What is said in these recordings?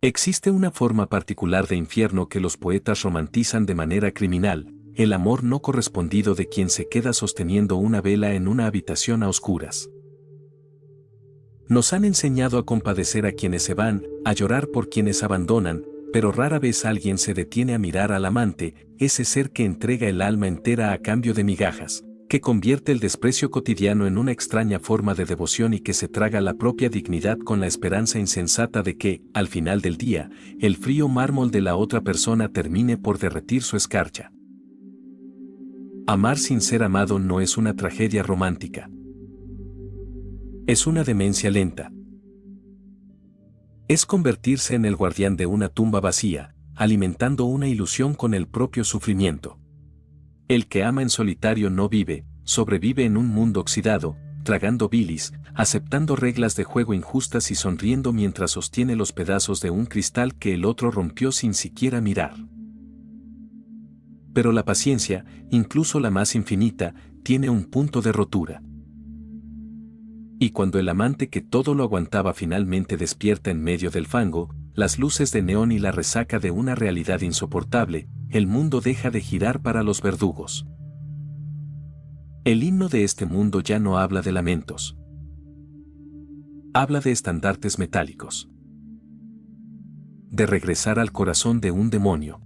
Existe una forma particular de infierno que los poetas romantizan de manera criminal, el amor no correspondido de quien se queda sosteniendo una vela en una habitación a oscuras. Nos han enseñado a compadecer a quienes se van, a llorar por quienes abandonan, pero rara vez alguien se detiene a mirar al amante, ese ser que entrega el alma entera a cambio de migajas, que convierte el desprecio cotidiano en una extraña forma de devoción y que se traga la propia dignidad con la esperanza insensata de que, al final del día, el frío mármol de la otra persona termine por derretir su escarcha. Amar sin ser amado no es una tragedia romántica. Es una demencia lenta. Es convertirse en el guardián de una tumba vacía, alimentando una ilusión con el propio sufrimiento. El que ama en solitario no vive, sobrevive en un mundo oxidado, tragando bilis, aceptando reglas de juego injustas y sonriendo mientras sostiene los pedazos de un cristal que el otro rompió sin siquiera mirar. Pero la paciencia, incluso la más infinita, tiene un punto de rotura. Y cuando el amante que todo lo aguantaba finalmente despierta en medio del fango, las luces de neón y la resaca de una realidad insoportable, el mundo deja de girar para los verdugos. El himno de este mundo ya no habla de lamentos. Habla de estandartes metálicos. De regresar al corazón de un demonio.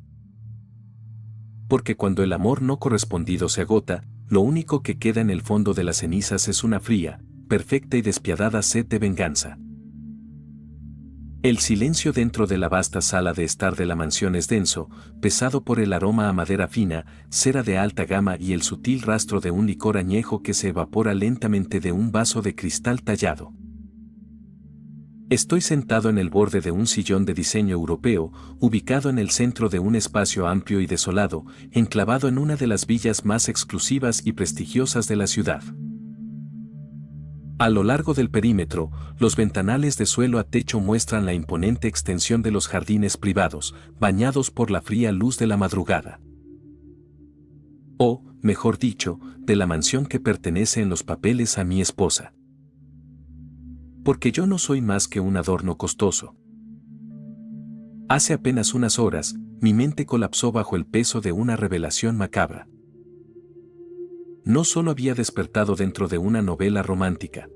Porque cuando el amor no correspondido se agota, lo único que queda en el fondo de las cenizas es una fría, perfecta y despiadada sed de venganza. El silencio dentro de la vasta sala de estar de la mansión es denso, pesado por el aroma a madera fina, cera de alta gama y el sutil rastro de un licor añejo que se evapora lentamente de un vaso de cristal tallado. Estoy sentado en el borde de un sillón de diseño europeo, ubicado en el centro de un espacio amplio y desolado, enclavado en una de las villas más exclusivas y prestigiosas de la ciudad. A lo largo del perímetro, los ventanales de suelo a techo muestran la imponente extensión de los jardines privados, bañados por la fría luz de la madrugada. O, mejor dicho, de la mansión que pertenece en los papeles a mi esposa. Porque yo no soy más que un adorno costoso. Hace apenas unas horas, mi mente colapsó bajo el peso de una revelación macabra. No solo había despertado dentro de una novela romántica.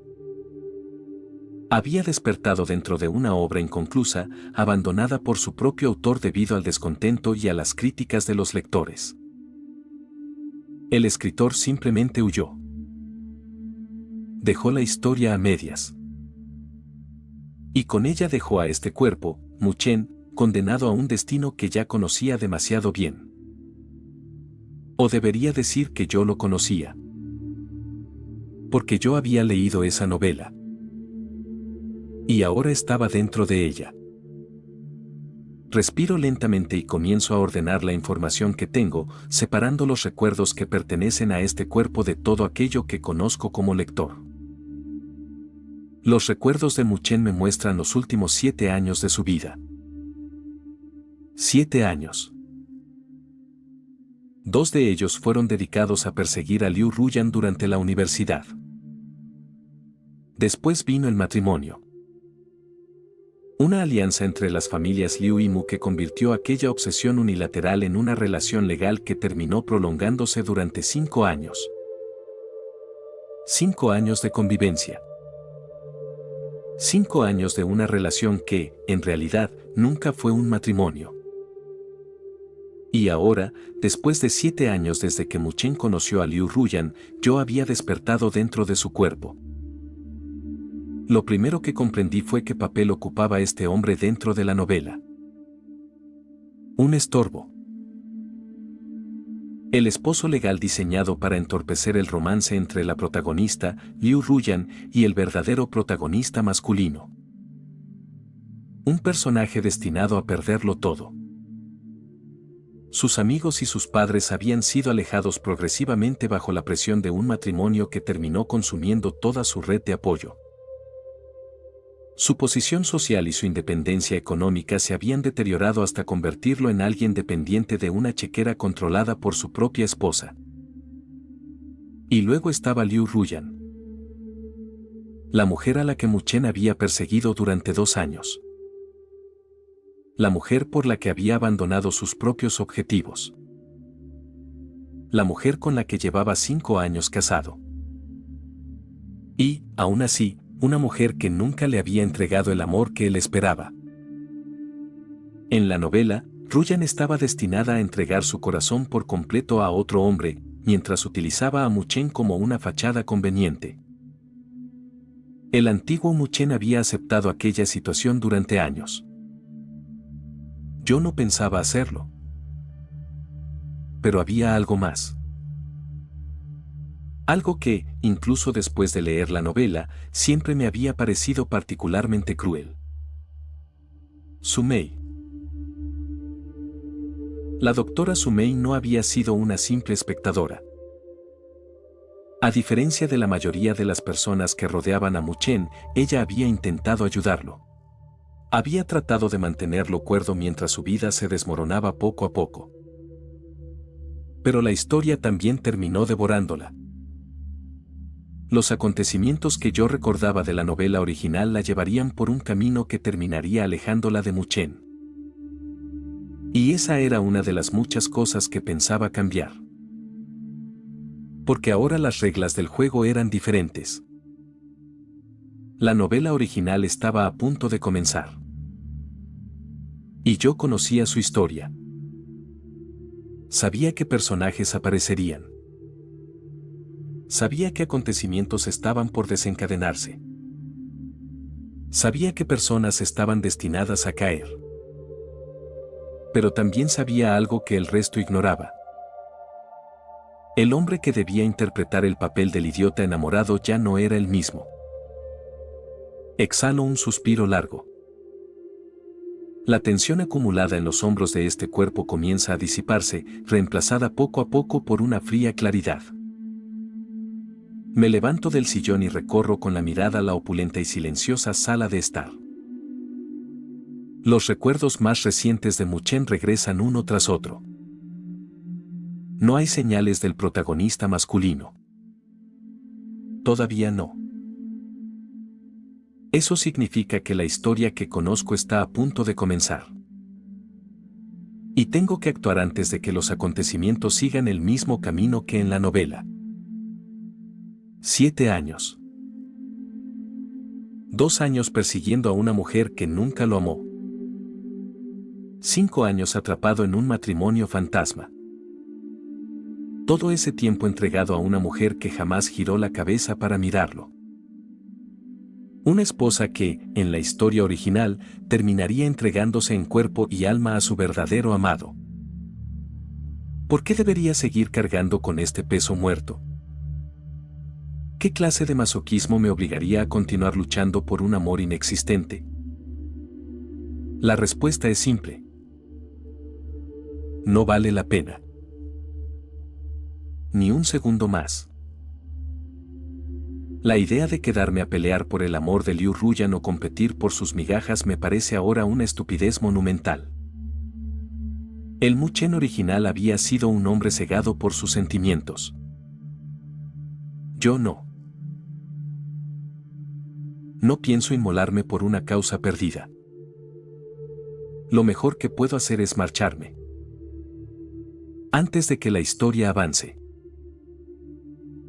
Había despertado dentro de una obra inconclusa, abandonada por su propio autor debido al descontento y a las críticas de los lectores. El escritor simplemente huyó. Dejó la historia a medias. Y con ella dejó a este cuerpo, Muchen, condenado a un destino que ya conocía demasiado bien. O debería decir que yo lo conocía. Porque yo había leído esa novela. Y ahora estaba dentro de ella. Respiro lentamente y comienzo a ordenar la información que tengo, separando los recuerdos que pertenecen a este cuerpo de todo aquello que conozco como lector. Los recuerdos de Muchen me muestran los últimos 7 años de su vida. 7 años. 2 de ellos fueron dedicados a perseguir a Liu Ruyan durante la universidad. Después vino el matrimonio. Una alianza entre las familias Liu y Mu que convirtió aquella obsesión unilateral en una relación legal que terminó prolongándose durante 5 años. 5 años de convivencia. 5 años de una relación que, en realidad, nunca fue un matrimonio. Y ahora, después de 7 años desde que Muchen conoció a Liu Ruyan, yo había despertado dentro de su cuerpo. Lo primero que comprendí fue qué papel ocupaba este hombre dentro de la novela. Un estorbo. El esposo legal diseñado para entorpecer el romance entre la protagonista, Liu Ruyan, y el verdadero protagonista masculino. Un personaje destinado a perderlo todo. Sus amigos y sus padres habían sido alejados progresivamente bajo la presión de un matrimonio que terminó consumiendo toda su red de apoyo. Su posición social y su independencia económica se habían deteriorado hasta convertirlo en alguien dependiente de una chequera controlada por su propia esposa. Y luego estaba Liu Ruyan, la mujer a la que Muchen había perseguido durante 2 años. La mujer por la que había abandonado sus propios objetivos. La mujer con la que llevaba 5 años casado. Y, aún así, una mujer que nunca le había entregado el amor que él esperaba. En la novela, Ruyan estaba destinada a entregar su corazón por completo a otro hombre, mientras utilizaba a Muchen como una fachada conveniente. El antiguo Muchen había aceptado aquella situación durante años. Yo no pensaba hacerlo. Pero había algo más. Algo que, incluso después de leer la novela, siempre me había parecido particularmente cruel. Sumei. La doctora Sumei no había sido una simple espectadora. A diferencia de la mayoría de las personas que rodeaban a Muchen, ella había intentado ayudarlo. Había tratado de mantenerlo cuerdo mientras su vida se desmoronaba poco a poco. Pero la historia también terminó devorándola. Los acontecimientos que yo recordaba de la novela original la llevarían por un camino que terminaría alejándola de Muchen. Y esa era una de las muchas cosas que pensaba cambiar. Porque ahora las reglas del juego eran diferentes. La novela original estaba a punto de comenzar. Y yo conocía su historia. Sabía qué personajes aparecerían. Sabía qué acontecimientos estaban por desencadenarse. Sabía qué personas estaban destinadas a caer. Pero también sabía algo que el resto ignoraba. El hombre que debía interpretar el papel del idiota enamorado ya no era el mismo. Exhalo un suspiro largo. La tensión acumulada en los hombros de este cuerpo comienza a disiparse, reemplazada poco a poco por una fría claridad. Me levanto del sillón y recorro con la mirada la opulenta y silenciosa sala de estar. Los recuerdos más recientes de Muchen regresan uno tras otro. No hay señales del protagonista masculino. Todavía no. Eso significa que la historia que conozco está a punto de comenzar. Y tengo que actuar antes de que los acontecimientos sigan el mismo camino que en la novela. 7 años. 2 años persiguiendo a una mujer que nunca lo amó. 5 años atrapado en un matrimonio fantasma. Todo ese tiempo entregado a una mujer que jamás giró la cabeza para mirarlo. Una esposa que, en la historia original, terminaría entregándose en cuerpo y alma a su verdadero amado. ¿Por qué debería seguir cargando con este peso muerto? ¿Qué clase de masoquismo me obligaría a continuar luchando por un amor inexistente? La respuesta es simple. No vale la pena. Ni un segundo más. La idea de quedarme a pelear por el amor de Liu Ruyan o competir por sus migajas me parece ahora una estupidez monumental. El Muchen original había sido un hombre cegado por sus sentimientos. Yo no. No pienso inmolarme por una causa perdida. Lo mejor que puedo hacer es marcharme. Antes de que la historia avance.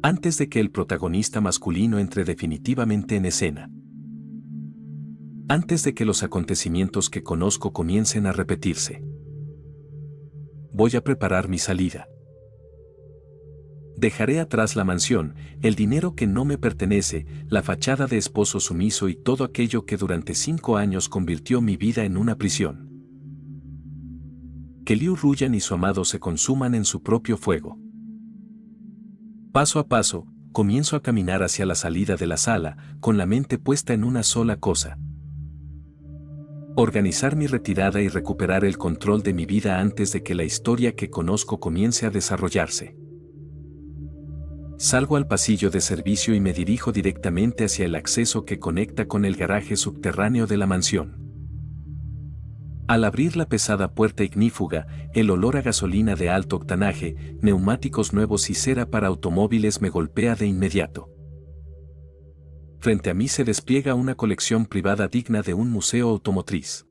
Antes de que el protagonista masculino entre definitivamente en escena. Antes de que los acontecimientos que conozco comiencen a repetirse. Voy a preparar mi salida. Dejaré atrás la mansión, el dinero que no me pertenece, la fachada de esposo sumiso y todo aquello que durante 5 años convirtió mi vida en una prisión. Que Liu Ruyan y su amado se consuman en su propio fuego. Paso a paso, comienzo a caminar hacia la salida de la sala, con la mente puesta en una sola cosa. Organizar mi retirada y recuperar el control de mi vida antes de que la historia que conozco comience a desarrollarse. Salgo al pasillo de servicio y me dirijo directamente hacia el acceso que conecta con el garaje subterráneo de la mansión. Al abrir la pesada puerta ignífuga, el olor a gasolina de alto octanaje, neumáticos nuevos y cera para automóviles me golpea de inmediato. Frente a mí se despliega una colección privada digna de un museo automotriz.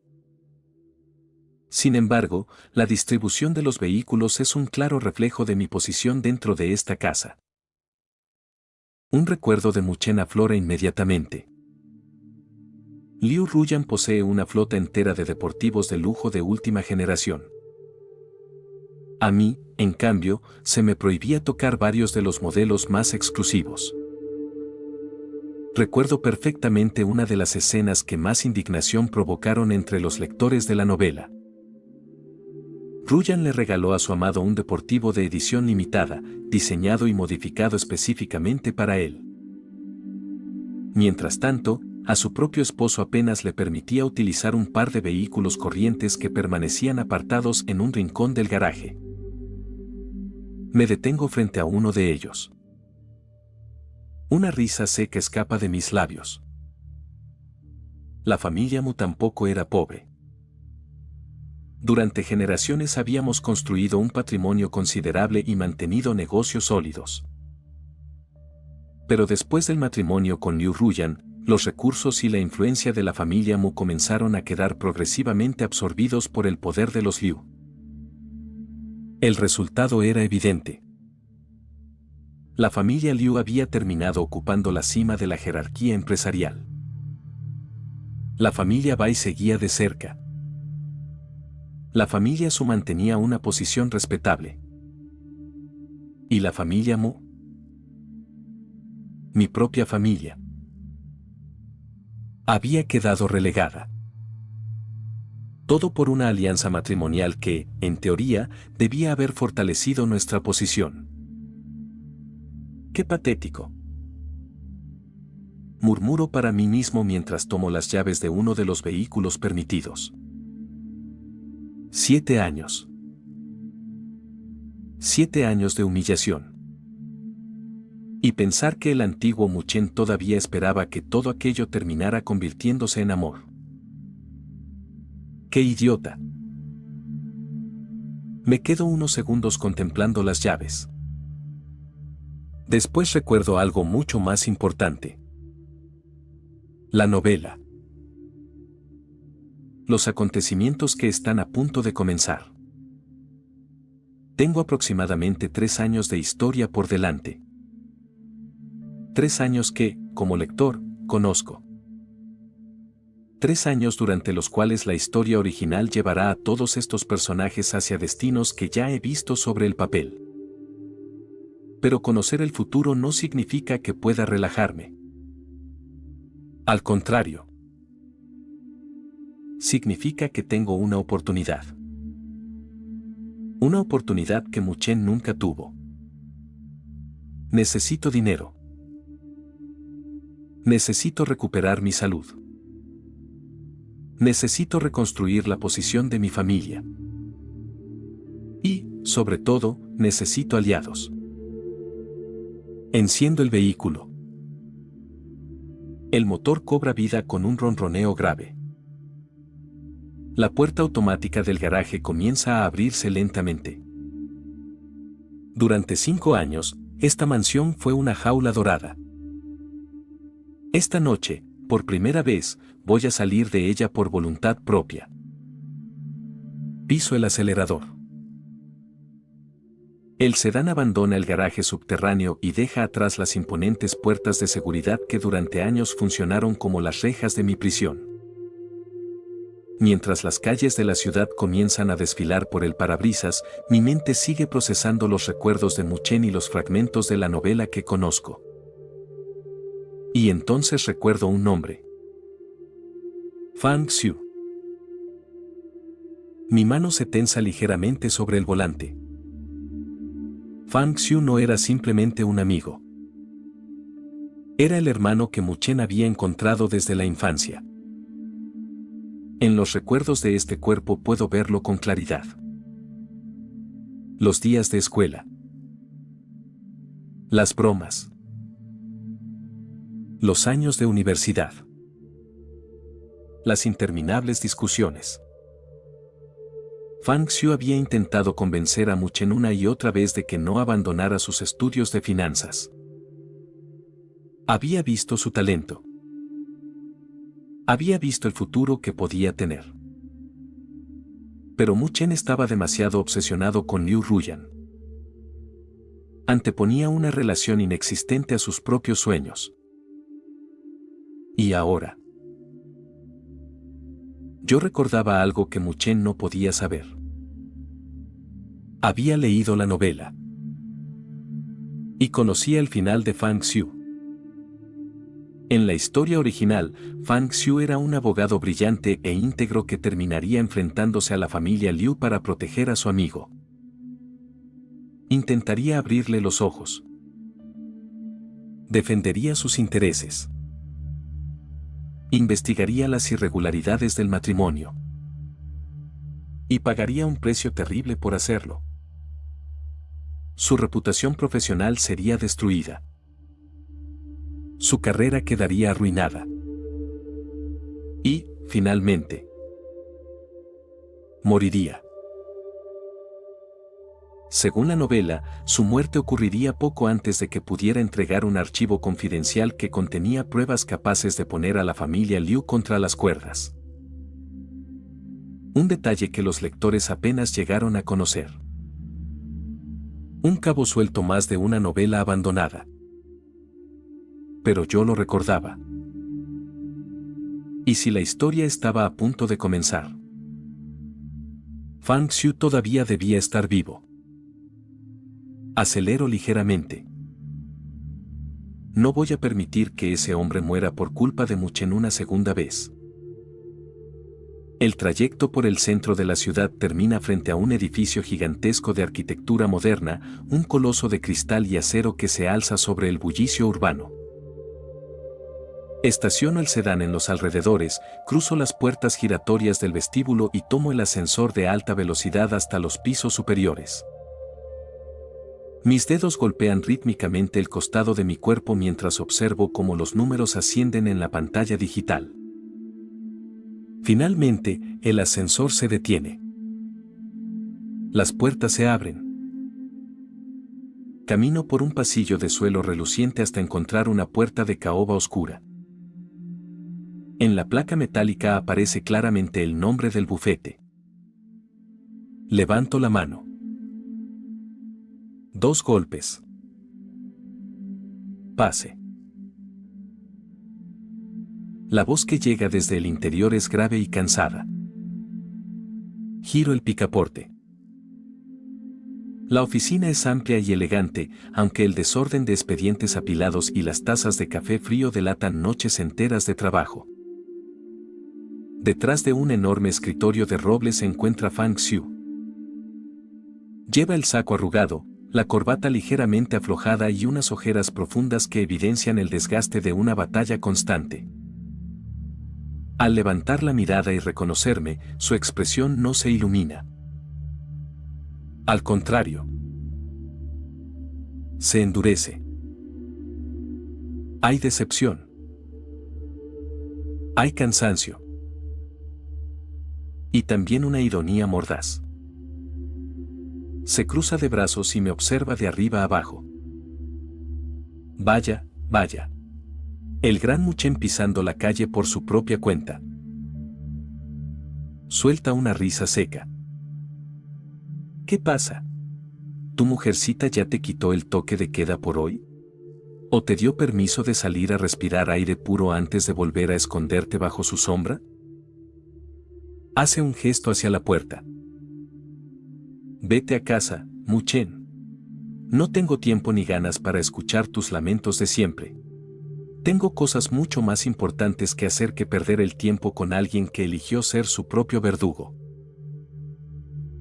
Sin embargo, la distribución de los vehículos es un claro reflejo de mi posición dentro de esta casa. Un recuerdo de Muchen aflora inmediatamente. Liu Ruyan posee una flota entera de deportivos de lujo de última generación. A mí, en cambio, se me prohibía tocar varios de los modelos más exclusivos. Recuerdo perfectamente una de las escenas que más indignación provocaron entre los lectores de la novela. Ruyan le regaló a su amado un deportivo de edición limitada, diseñado y modificado específicamente para él. Mientras tanto, a su propio esposo apenas le permitía utilizar un par de vehículos corrientes que permanecían apartados en un rincón del garaje. Me detengo frente a uno de ellos. Una risa seca escapa de mis labios. La familia Mu tampoco era pobre. Durante generaciones habíamos construido un patrimonio considerable y mantenido negocios sólidos. Pero después del matrimonio con Liu Ruyan, los recursos y la influencia de la familia Mu comenzaron a quedar progresivamente absorbidos por el poder de los Liu. El resultado era evidente. La familia Liu había terminado ocupando la cima de la jerarquía empresarial. La familia Bai seguía de cerca. La familia Su mantenía una posición respetable. ¿Y la familia Mu? Mi propia familia había quedado relegada. Todo por una alianza matrimonial que, en teoría, debía haber fortalecido nuestra posición. ¡Qué patético!, murmuro para mí mismo mientras tomo las llaves de uno de los vehículos permitidos. 7 años. 7 años de humillación. Y pensar que el antiguo Muchen todavía esperaba que todo aquello terminara convirtiéndose en amor. ¡Qué idiota! Me quedo unos segundos contemplando las llaves. Después recuerdo algo mucho más importante. La novela. Los acontecimientos que están a punto de comenzar. Tengo aproximadamente 3 años de historia por delante. 3 años que, como lector, conozco. 3 años durante los cuales la historia original llevará a todos estos personajes hacia destinos que ya he visto sobre el papel. Pero conocer el futuro no significa que pueda relajarme. Al contrario. Significa que tengo una oportunidad. Una oportunidad que Muchen nunca tuvo. Necesito dinero. Necesito recuperar mi salud. Necesito reconstruir la posición de mi familia. Y, sobre todo, necesito aliados. Enciendo el vehículo. El motor cobra vida con un ronroneo grave. La puerta automática del garaje comienza a abrirse lentamente. Durante 5 años, esta mansión fue una jaula dorada. Esta noche, por primera vez, voy a salir de ella por voluntad propia. Piso el acelerador. El sedán abandona el garaje subterráneo y deja atrás las imponentes puertas de seguridad que durante años funcionaron como las rejas de mi prisión. Mientras las calles de la ciudad comienzan a desfilar por el parabrisas, mi mente sigue procesando los recuerdos de Muchen y los fragmentos de la novela que conozco. Y entonces recuerdo un nombre. Fang Xiu. Mi mano se tensa ligeramente sobre el volante. Fang Xiu no era simplemente un amigo. Era el hermano que Muchen había encontrado desde la infancia. En los recuerdos de este cuerpo puedo verlo con claridad. Los días de escuela. Las bromas. Los años de universidad. Las interminables discusiones. Fang Xiu había intentado convencer a Muchen una y otra vez de que no abandonara sus estudios de finanzas. Había visto su talento. Había visto el futuro que podía tener. Pero Mu Chen estaba demasiado obsesionado con Liu Ruyan. Anteponía una relación inexistente a sus propios sueños. Y ahora, yo recordaba algo que Mu Chen no podía saber. Había leído la novela y conocía el final de Fang Xiu. En la historia original, Fang Xiu era un abogado brillante e íntegro que terminaría enfrentándose a la familia Liu para proteger a su amigo. Intentaría abrirle los ojos. Defendería sus intereses. Investigaría las irregularidades del matrimonio. Y pagaría un precio terrible por hacerlo. Su reputación profesional sería destruida. Su carrera quedaría arruinada. Y, finalmente, moriría. Según la novela, su muerte ocurriría poco antes de que pudiera entregar un archivo confidencial que contenía pruebas capaces de poner a la familia Liu contra las cuerdas. Un detalle que los lectores apenas llegaron a conocer. Un cabo suelto más de una novela abandonada. Pero yo lo recordaba. ¿Y si la historia estaba a punto de comenzar? Fang Xiu todavía debía estar vivo. Acelero ligeramente. No voy a permitir que ese hombre muera por culpa de Mu Chen una segunda vez. El trayecto por el centro de la ciudad termina frente a un edificio gigantesco de arquitectura moderna, un coloso de cristal y acero que se alza sobre el bullicio urbano. Estaciono el sedán en los alrededores, cruzo las puertas giratorias del vestíbulo y tomo el ascensor de alta velocidad hasta los pisos superiores. Mis dedos golpean rítmicamente el costado de mi cuerpo mientras observo cómo los números ascienden en la pantalla digital. Finalmente, el ascensor se detiene. Las puertas se abren. Camino por un pasillo de suelo reluciente hasta encontrar una puerta de caoba oscura. En la placa metálica aparece claramente el nombre del bufete. Levanto la mano. 2 golpes. Pase. La voz que llega desde el interior es grave y cansada. Giro el picaporte. La oficina es amplia y elegante, aunque el desorden de expedientes apilados y las tazas de café frío delatan noches enteras de trabajo. Detrás de un enorme escritorio de roble se encuentra Fang Xiu. Lleva el saco arrugado, la corbata ligeramente aflojada y unas ojeras profundas que evidencian el desgaste de una batalla constante. Al levantar la mirada y reconocerme, su expresión no se ilumina. Al contrario, se endurece. Hay decepción. Hay cansancio. Y también una ironía mordaz. Se cruza de brazos y me observa de arriba abajo. Vaya, vaya. El gran Mu Chen pisando la calle por su propia cuenta. Suelta una risa seca. ¿Qué pasa? ¿Tu mujercita ya te quitó el toque de queda por hoy? ¿O te dio permiso de salir a respirar aire puro antes de volver a esconderte bajo su sombra? Hace un gesto hacia la puerta. Vete a casa, Mu Chen. No tengo tiempo ni ganas para escuchar tus lamentos de siempre. Tengo cosas mucho más importantes que hacer que perder el tiempo con alguien que eligió ser su propio verdugo.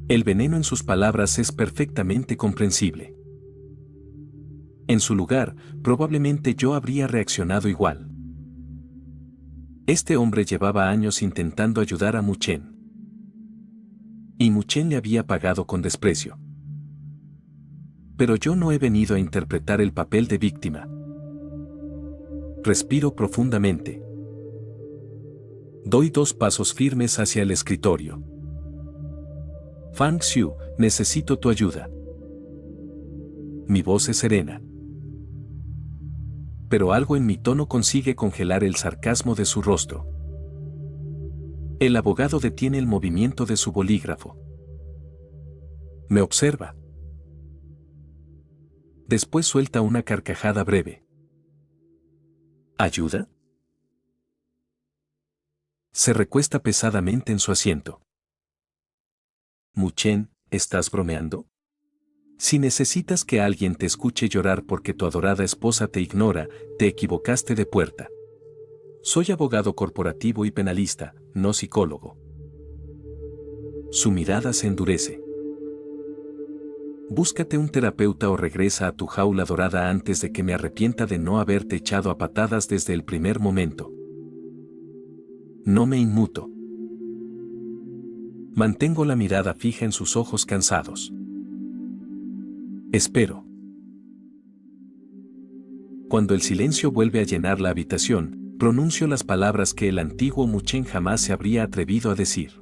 El veneno en sus palabras es perfectamente comprensible. En su lugar, probablemente yo habría reaccionado igual. Este hombre llevaba años intentando ayudar a Mu Chen. Y Mu Chen le había pagado con desprecio. Pero yo no he venido a interpretar el papel de víctima. Respiro profundamente. Doy 2 pasos firmes hacia el escritorio. Fang Xiu, necesito tu ayuda. Mi voz es serena. Pero algo en mi tono consigue congelar el sarcasmo de su rostro. El abogado detiene el movimiento de su bolígrafo. Me observa. Después suelta una carcajada breve. ¿Ayuda? Se recuesta pesadamente en su asiento. Mu-Chen, ¿estás bromeando? Si necesitas que alguien te escuche llorar porque tu adorada esposa te ignora, te equivocaste de puerta. Soy abogado corporativo y penalista, no psicólogo. Su mirada se endurece. Búscate un terapeuta o regresa a tu jaula dorada antes de que me arrepienta de no haberte echado a patadas desde el primer momento. No me inmuto. Mantengo la mirada fija en sus ojos cansados. Espero. Cuando el silencio vuelve a llenar la habitación, pronuncio las palabras que el antiguo Mu-Chen jamás se habría atrevido a decir.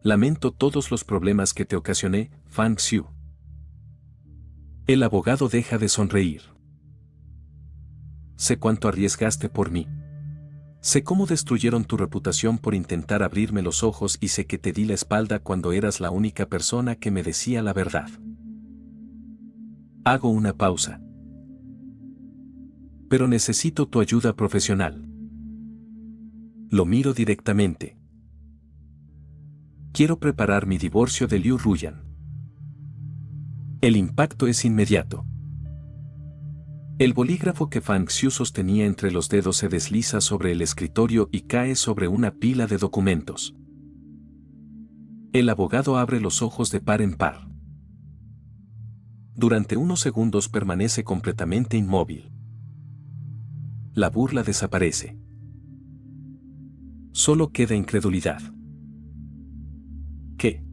Lamento todos los problemas que te ocasioné, Fang Xiu. El abogado deja de sonreír. Sé cuánto arriesgaste por mí. Sé cómo destruyeron tu reputación por intentar abrirme los ojos y sé que te di la espalda cuando eras la única persona que me decía la verdad. Hago una pausa. Pero necesito tu ayuda profesional. Lo miro directamente. Quiero preparar mi divorcio de Liu Ruyan. El impacto es inmediato. El bolígrafo que Fang Xiu sostenía entre los dedos se desliza sobre el escritorio y cae sobre una pila de documentos. El abogado abre los ojos de par en par. Durante unos segundos permanece completamente inmóvil. La burla desaparece. Solo queda incredulidad. ¿Qué?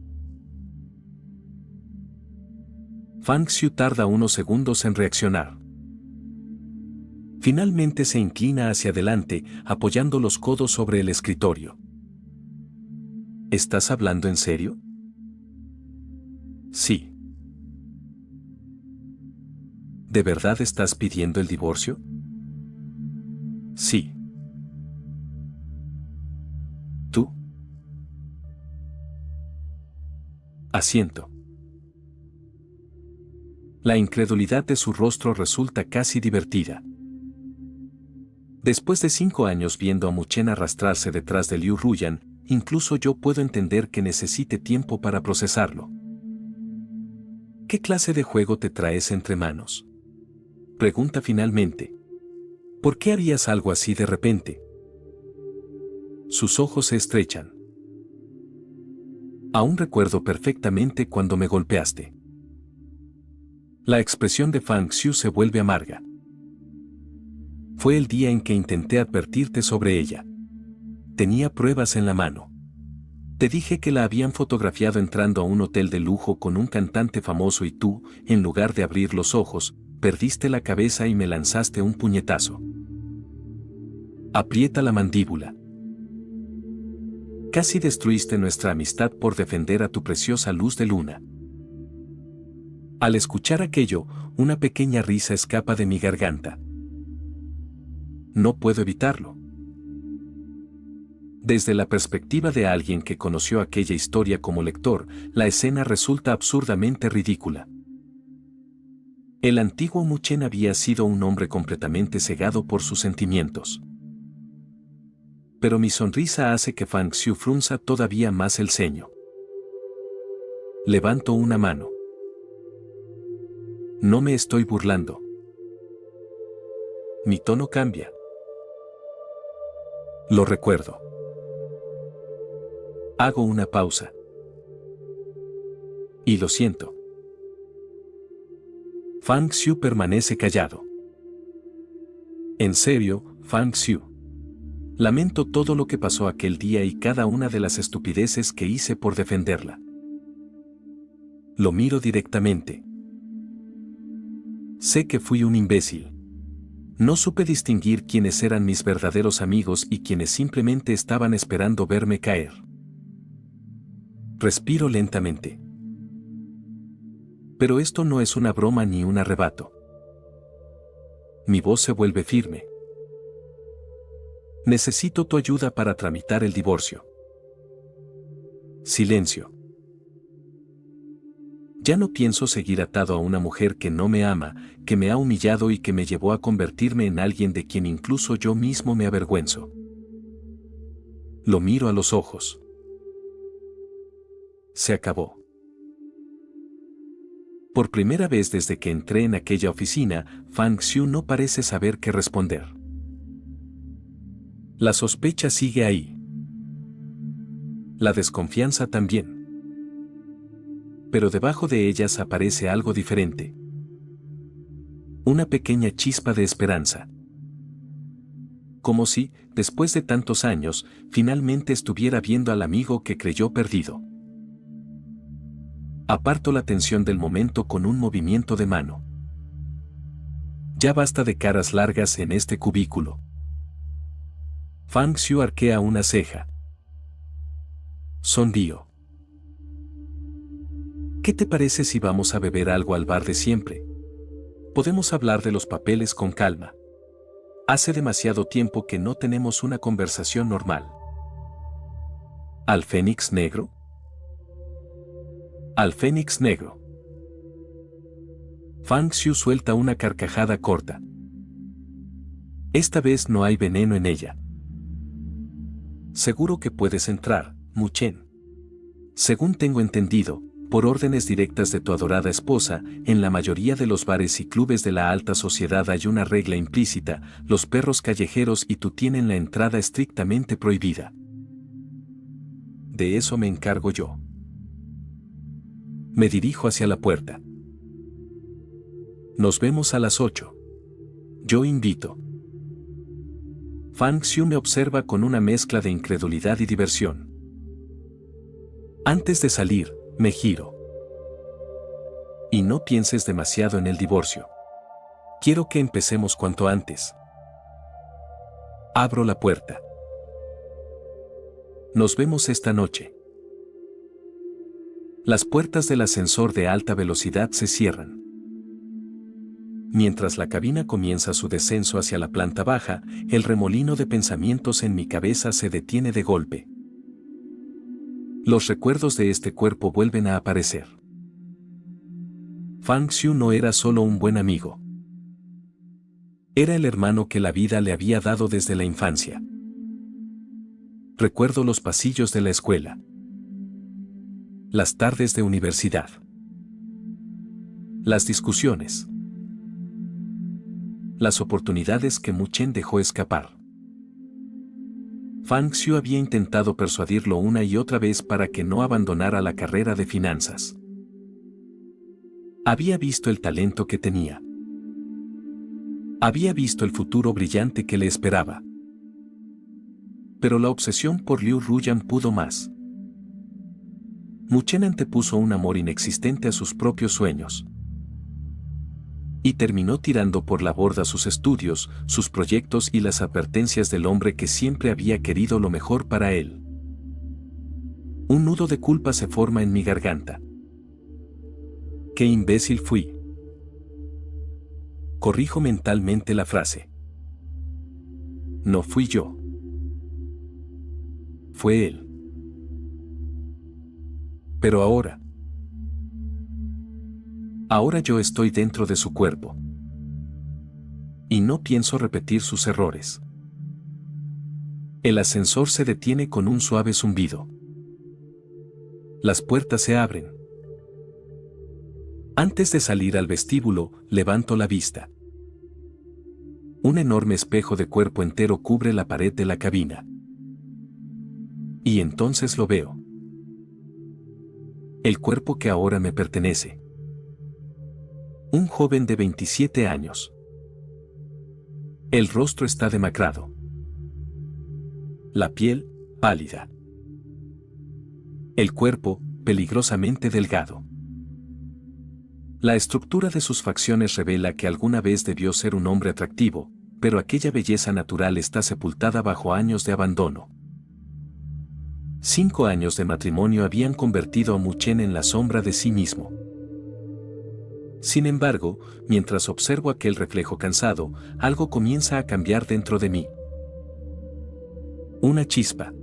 Fang Xiu tarda unos segundos en reaccionar. Finalmente se inclina hacia adelante, apoyando los codos sobre el escritorio. ¿Estás hablando en serio? Sí. ¿De verdad estás pidiendo el divorcio? Sí. ¿Tú? Asiento. La incredulidad de su rostro resulta casi divertida. Después de 5 años viendo a Mu-Chen arrastrarse detrás de Liu Ruyan, incluso yo puedo entender que necesite tiempo para procesarlo. ¿Qué clase de juego te traes entre manos? Pregunta finalmente. ¿Por qué harías algo así de repente? Sus ojos se estrechan. Aún recuerdo perfectamente cuando me golpeaste. La expresión de Fang Xiu se vuelve amarga. Fue el día en que intenté advertirte sobre ella. Tenía pruebas en la mano. Te dije que la habían fotografiado entrando a un hotel de lujo con un cantante famoso y tú, en lugar de abrir los ojos, perdiste la cabeza y me lanzaste un puñetazo. Aprieta la mandíbula. Casi destruiste nuestra amistad por defender a tu preciosa luz de luna. Al escuchar aquello, una pequeña risa escapa de mi garganta. No puedo evitarlo. Desde la perspectiva de alguien que conoció aquella historia como lector, la escena resulta absurdamente ridícula. El antiguo Mu-Chen había sido un hombre completamente cegado por sus sentimientos. Pero mi sonrisa hace que Fang Xiu frunza todavía más el ceño. Levanto una mano. No me estoy burlando. Mi tono cambia. Lo recuerdo. Hago una pausa. Y lo siento. Fang Xiu permanece callado. En serio, Fang Xiu. Lamento todo lo que pasó aquel día y cada una de las estupideces que hice por defenderla. Lo miro directamente. Sé que fui un imbécil. No supe distinguir quiénes eran mis verdaderos amigos y quienes simplemente estaban esperando verme caer. Respiro lentamente. Pero esto no es una broma ni un arrebato. Mi voz se vuelve firme. Necesito tu ayuda para tramitar el divorcio. Silencio. Ya no pienso seguir atado a una mujer que no me ama, que me ha humillado y que me llevó a convertirme en alguien de quien incluso yo mismo me avergüenzo. Lo miro a los ojos. Se acabó. Por primera vez desde que entré en aquella oficina, Fang Xiu no parece saber qué responder. La sospecha sigue ahí. La desconfianza también. Pero debajo de ellas aparece algo diferente. Una pequeña chispa de esperanza. Como si, después de tantos años, finalmente estuviera viendo al amigo que creyó perdido. Aparto la tensión del momento con un movimiento de mano. Ya basta de caras largas en este cubículo. Fang Xiu arquea una ceja. Sonrío. ¿Qué te parece si vamos a beber algo al bar de siempre? Podemos hablar de los papeles con calma. Hace demasiado tiempo que no tenemos una conversación normal. ¿Al Fénix Negro? Al Fénix Negro. Fang Xiu suelta una carcajada corta. Esta vez no hay veneno en ella. Seguro que puedes entrar, Mu Chen. Según tengo entendido, por órdenes directas de tu adorada esposa, en la mayoría de los bares y clubes de la alta sociedad hay una regla implícita: los perros callejeros y tú tienen la entrada estrictamente prohibida. De eso me encargo yo. Me dirijo hacia la puerta. Nos vemos a las 8. Yo invito. Fang Xiu me observa con una mezcla de incredulidad y diversión. Antes de salir, me giro. Y no pienses demasiado en el divorcio. Quiero que empecemos cuanto antes. Abro la puerta. Nos vemos esta noche. Las puertas del ascensor de alta velocidad se cierran. Mientras la cabina comienza su descenso hacia la planta baja, el remolino de pensamientos en mi cabeza se detiene de golpe. Los recuerdos de este cuerpo vuelven a aparecer. Fang Xiu no era solo un buen amigo. Era el hermano que la vida le había dado desde la infancia. Recuerdo los pasillos de la escuela. Las tardes de universidad. Las discusiones. Las oportunidades que Mu Chen dejó escapar. Fang Xiu había intentado persuadirlo una y otra vez para que no abandonara la carrera de finanzas. Había visto el talento que tenía. Había visto el futuro brillante que le esperaba. Pero la obsesión por Liu Ruyan pudo más. Mu Chen antepuso un amor inexistente a sus propios sueños. Y terminó tirando por la borda sus estudios, sus proyectos y las advertencias del hombre que siempre había querido lo mejor para él. Un nudo de culpa se forma en mi garganta. ¡Qué imbécil fui! Corrijo mentalmente la frase. No fui yo. Fue él. Pero ahora yo estoy dentro de su cuerpo. Y no pienso repetir sus errores. El ascensor se detiene con un suave zumbido. Las puertas se abren. Antes de salir al vestíbulo, levanto la vista. Un enorme espejo de cuerpo entero cubre la pared de la cabina. Y entonces lo veo. El cuerpo que ahora me pertenece. Un joven de 27 años. El rostro está demacrado. La piel, pálida. El cuerpo, peligrosamente delgado. La estructura de sus facciones revela que alguna vez debió ser un hombre atractivo, pero aquella belleza natural está sepultada bajo años de abandono. 5 años de matrimonio habían convertido a Mu Chen en la sombra de sí mismo. Sin embargo, mientras observo aquel reflejo cansado, algo comienza a cambiar dentro de mí. Una chispa.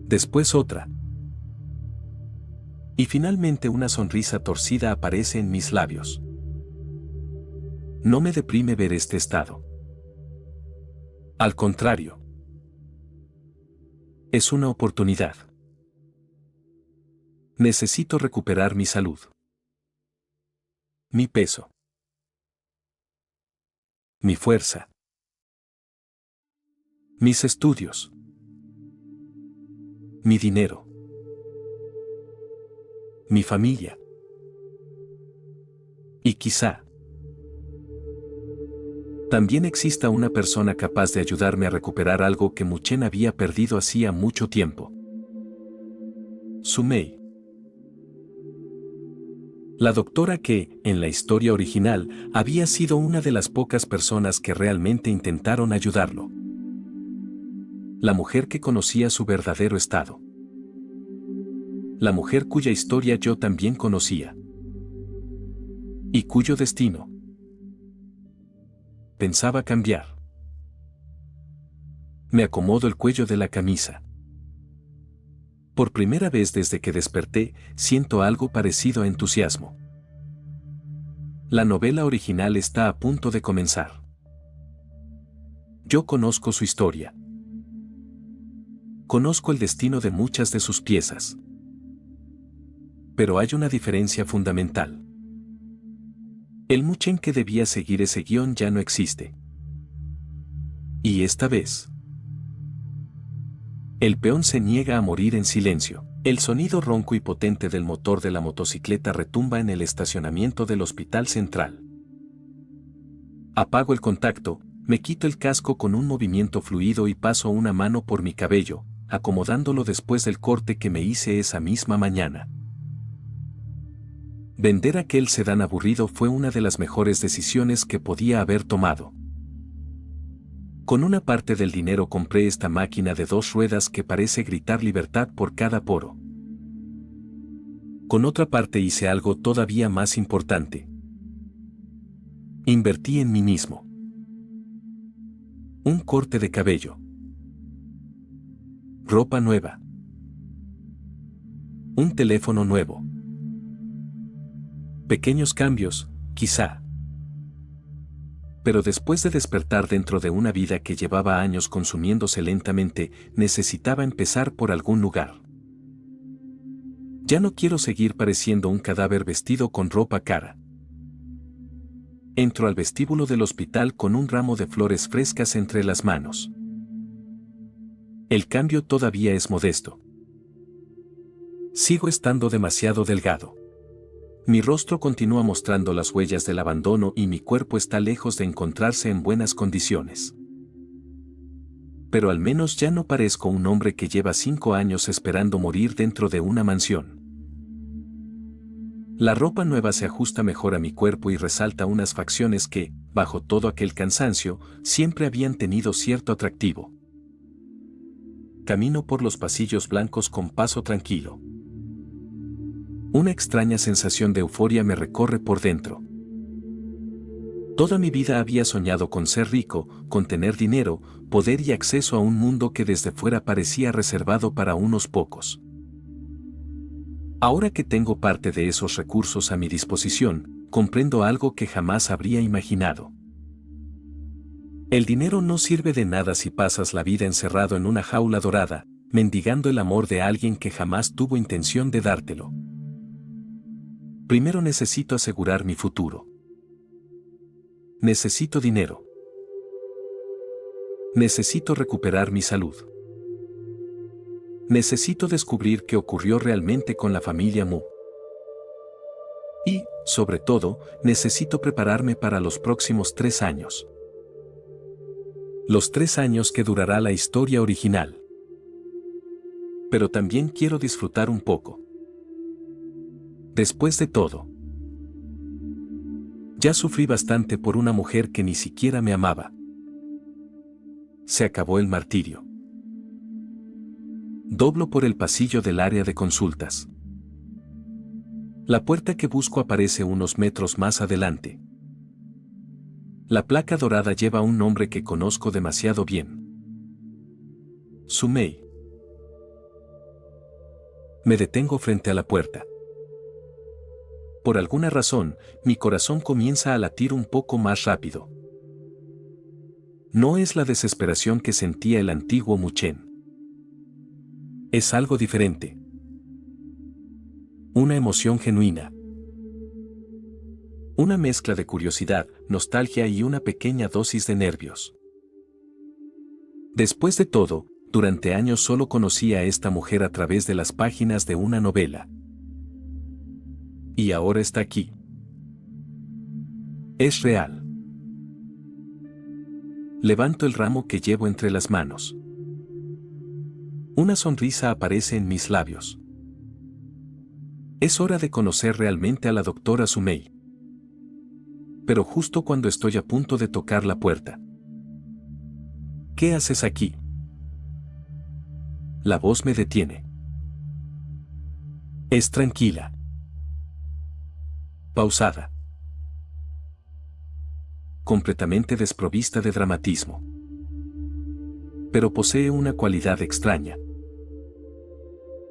Después otra. Y finalmente una sonrisa torcida aparece en mis labios. No me deprime ver este estado. Al contrario. Es una oportunidad. Necesito recuperar mi salud. Mi peso. Mi fuerza. Mis estudios. Mi dinero. Mi familia. Y quizá también exista una persona capaz de ayudarme a recuperar algo que Muchen había perdido hacía mucho tiempo. Sumei. La doctora que, en la historia original, había sido una de las pocas personas que realmente intentaron ayudarlo. La mujer que conocía su verdadero estado. La mujer cuya historia yo también conocía. Y cuyo destino pensaba cambiar. Me acomodo el cuello de la camisa. Por primera vez desde que desperté, siento algo parecido a entusiasmo. La novela original está a punto de comenzar. Yo conozco su historia. Conozco el destino de muchas de sus piezas. Pero hay una diferencia fundamental. El Muchen que debía seguir ese guión ya no existe. Y esta vez, el peón se niega a morir en silencio. El sonido ronco y potente del motor de la motocicleta retumba en el estacionamiento del Hospital Central. Apago el contacto, me quito el casco con un movimiento fluido y paso una mano por mi cabello, acomodándolo después del corte que me hice esa misma mañana. Vender aquel sedán aburrido fue una de las mejores decisiones que podía haber tomado. Con una parte del dinero compré esta máquina de 2 ruedas que parece gritar libertad por cada poro. Con otra parte hice algo todavía más importante. Invertí en mí mismo. Un corte de cabello. Ropa nueva. Un teléfono nuevo. Pequeños cambios, quizá. Pero después de despertar dentro de una vida que llevaba años consumiéndose lentamente, necesitaba empezar por algún lugar. Ya no quiero seguir pareciendo un cadáver vestido con ropa cara. Entro al vestíbulo del hospital con un ramo de flores frescas entre las manos. El cambio todavía es modesto. Sigo estando demasiado delgado. Mi rostro continúa mostrando las huellas del abandono y mi cuerpo está lejos de encontrarse en buenas condiciones. Pero al menos ya no parezco un hombre que lleva 5 años esperando morir dentro de una mansión. La ropa nueva se ajusta mejor a mi cuerpo y resalta unas facciones que, bajo todo aquel cansancio, siempre habían tenido cierto atractivo. Camino por los pasillos blancos con paso tranquilo. Una extraña sensación de euforia me recorre por dentro. Toda mi vida había soñado con ser rico, con tener dinero, poder y acceso a un mundo que desde fuera parecía reservado para unos pocos. Ahora que tengo parte de esos recursos a mi disposición, comprendo algo que jamás habría imaginado. El dinero no sirve de nada si pasas la vida encerrado en una jaula dorada, mendigando el amor de alguien que jamás tuvo intención de dártelo. Primero necesito asegurar mi futuro. Necesito dinero. Necesito recuperar mi salud. Necesito descubrir qué ocurrió realmente con la familia Mu. Y, sobre todo, necesito prepararme para los próximos 3 años. Los 3 años que durará la historia original. Pero también quiero disfrutar un poco. Después de todo, ya sufrí bastante por una mujer que ni siquiera me amaba. Se acabó el martirio. Doblo por el pasillo del área de consultas. La puerta que busco aparece unos metros más adelante. La placa dorada lleva un nombre que conozco demasiado bien. Sumei. Me detengo frente a la puerta. Por alguna razón, mi corazón comienza a latir un poco más rápido. No es la desesperación que sentía el antiguo Muchen. Es algo diferente. Una emoción genuina. Una mezcla de curiosidad, nostalgia y una pequeña dosis de nervios. Después de todo, durante años solo conocí a esta mujer a través de las páginas de una novela. Y ahora está aquí. Es real. Levanto el ramo que llevo entre las manos. Una sonrisa aparece en mis labios. Es hora de conocer realmente a la doctora Sumei. Pero justo cuando estoy a punto de tocar la puerta. ¿Qué haces aquí? La voz me detiene. Es tranquila. Pausada. Completamente desprovista de dramatismo. Pero posee una cualidad extraña.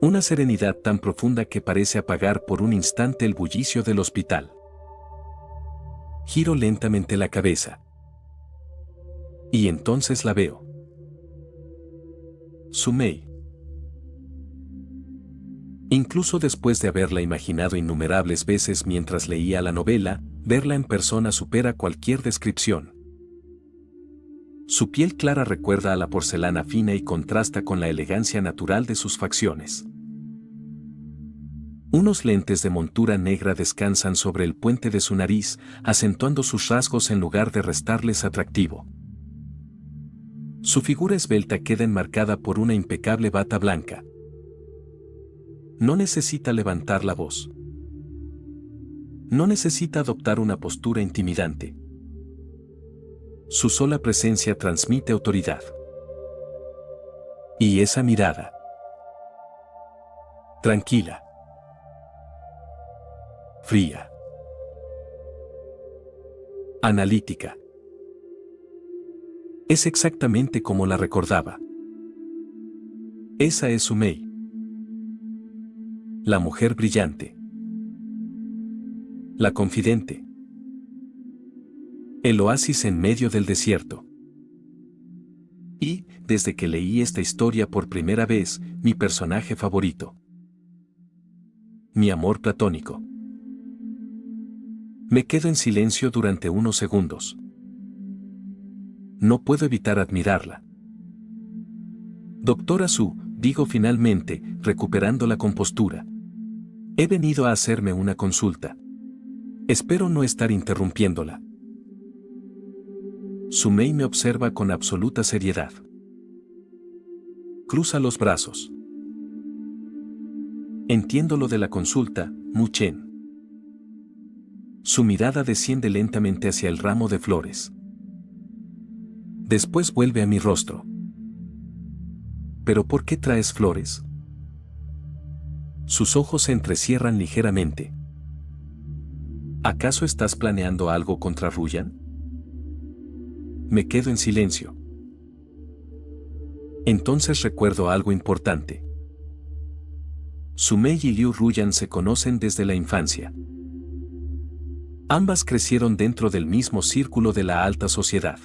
Una serenidad tan profunda que parece apagar por un instante el bullicio del hospital. Giro lentamente la cabeza. Y entonces la veo. Sumei. Incluso después de haberla imaginado innumerables veces mientras leía la novela, verla en persona supera cualquier descripción. Su piel clara recuerda a la porcelana fina y contrasta con la elegancia natural de sus facciones. Unos lentes de montura negra descansan sobre el puente de su nariz, acentuando sus rasgos en lugar de restarles atractivo. Su figura esbelta queda enmarcada por una impecable bata blanca. No necesita levantar la voz. No necesita adoptar una postura intimidante. Su sola presencia transmite autoridad. Y esa mirada. Tranquila. Fría. Analítica. Es exactamente como la recordaba. Esa es Sumei. La mujer brillante. La confidente. El oasis en medio del desierto. Y, desde que leí esta historia por primera vez, mi personaje favorito. Mi amor platónico. Me quedo en silencio durante unos segundos. No puedo evitar admirarla. Doctora Su, digo finalmente, recuperando la compostura. He venido a hacerme una consulta. Espero no estar interrumpiéndola. Sumei me observa con absoluta seriedad. Cruza los brazos. Entiendo lo de la consulta, Muchen. Su mirada desciende lentamente hacia el ramo de flores. Después vuelve a mi rostro. ¿Pero por qué traes flores? Sus ojos se entrecierran ligeramente. ¿Acaso estás planeando algo contra Ruyan? Me quedo en silencio. Entonces recuerdo algo importante. Sumei y Liu Ruyan se conocen desde la infancia. Ambas crecieron dentro del mismo círculo de la alta sociedad.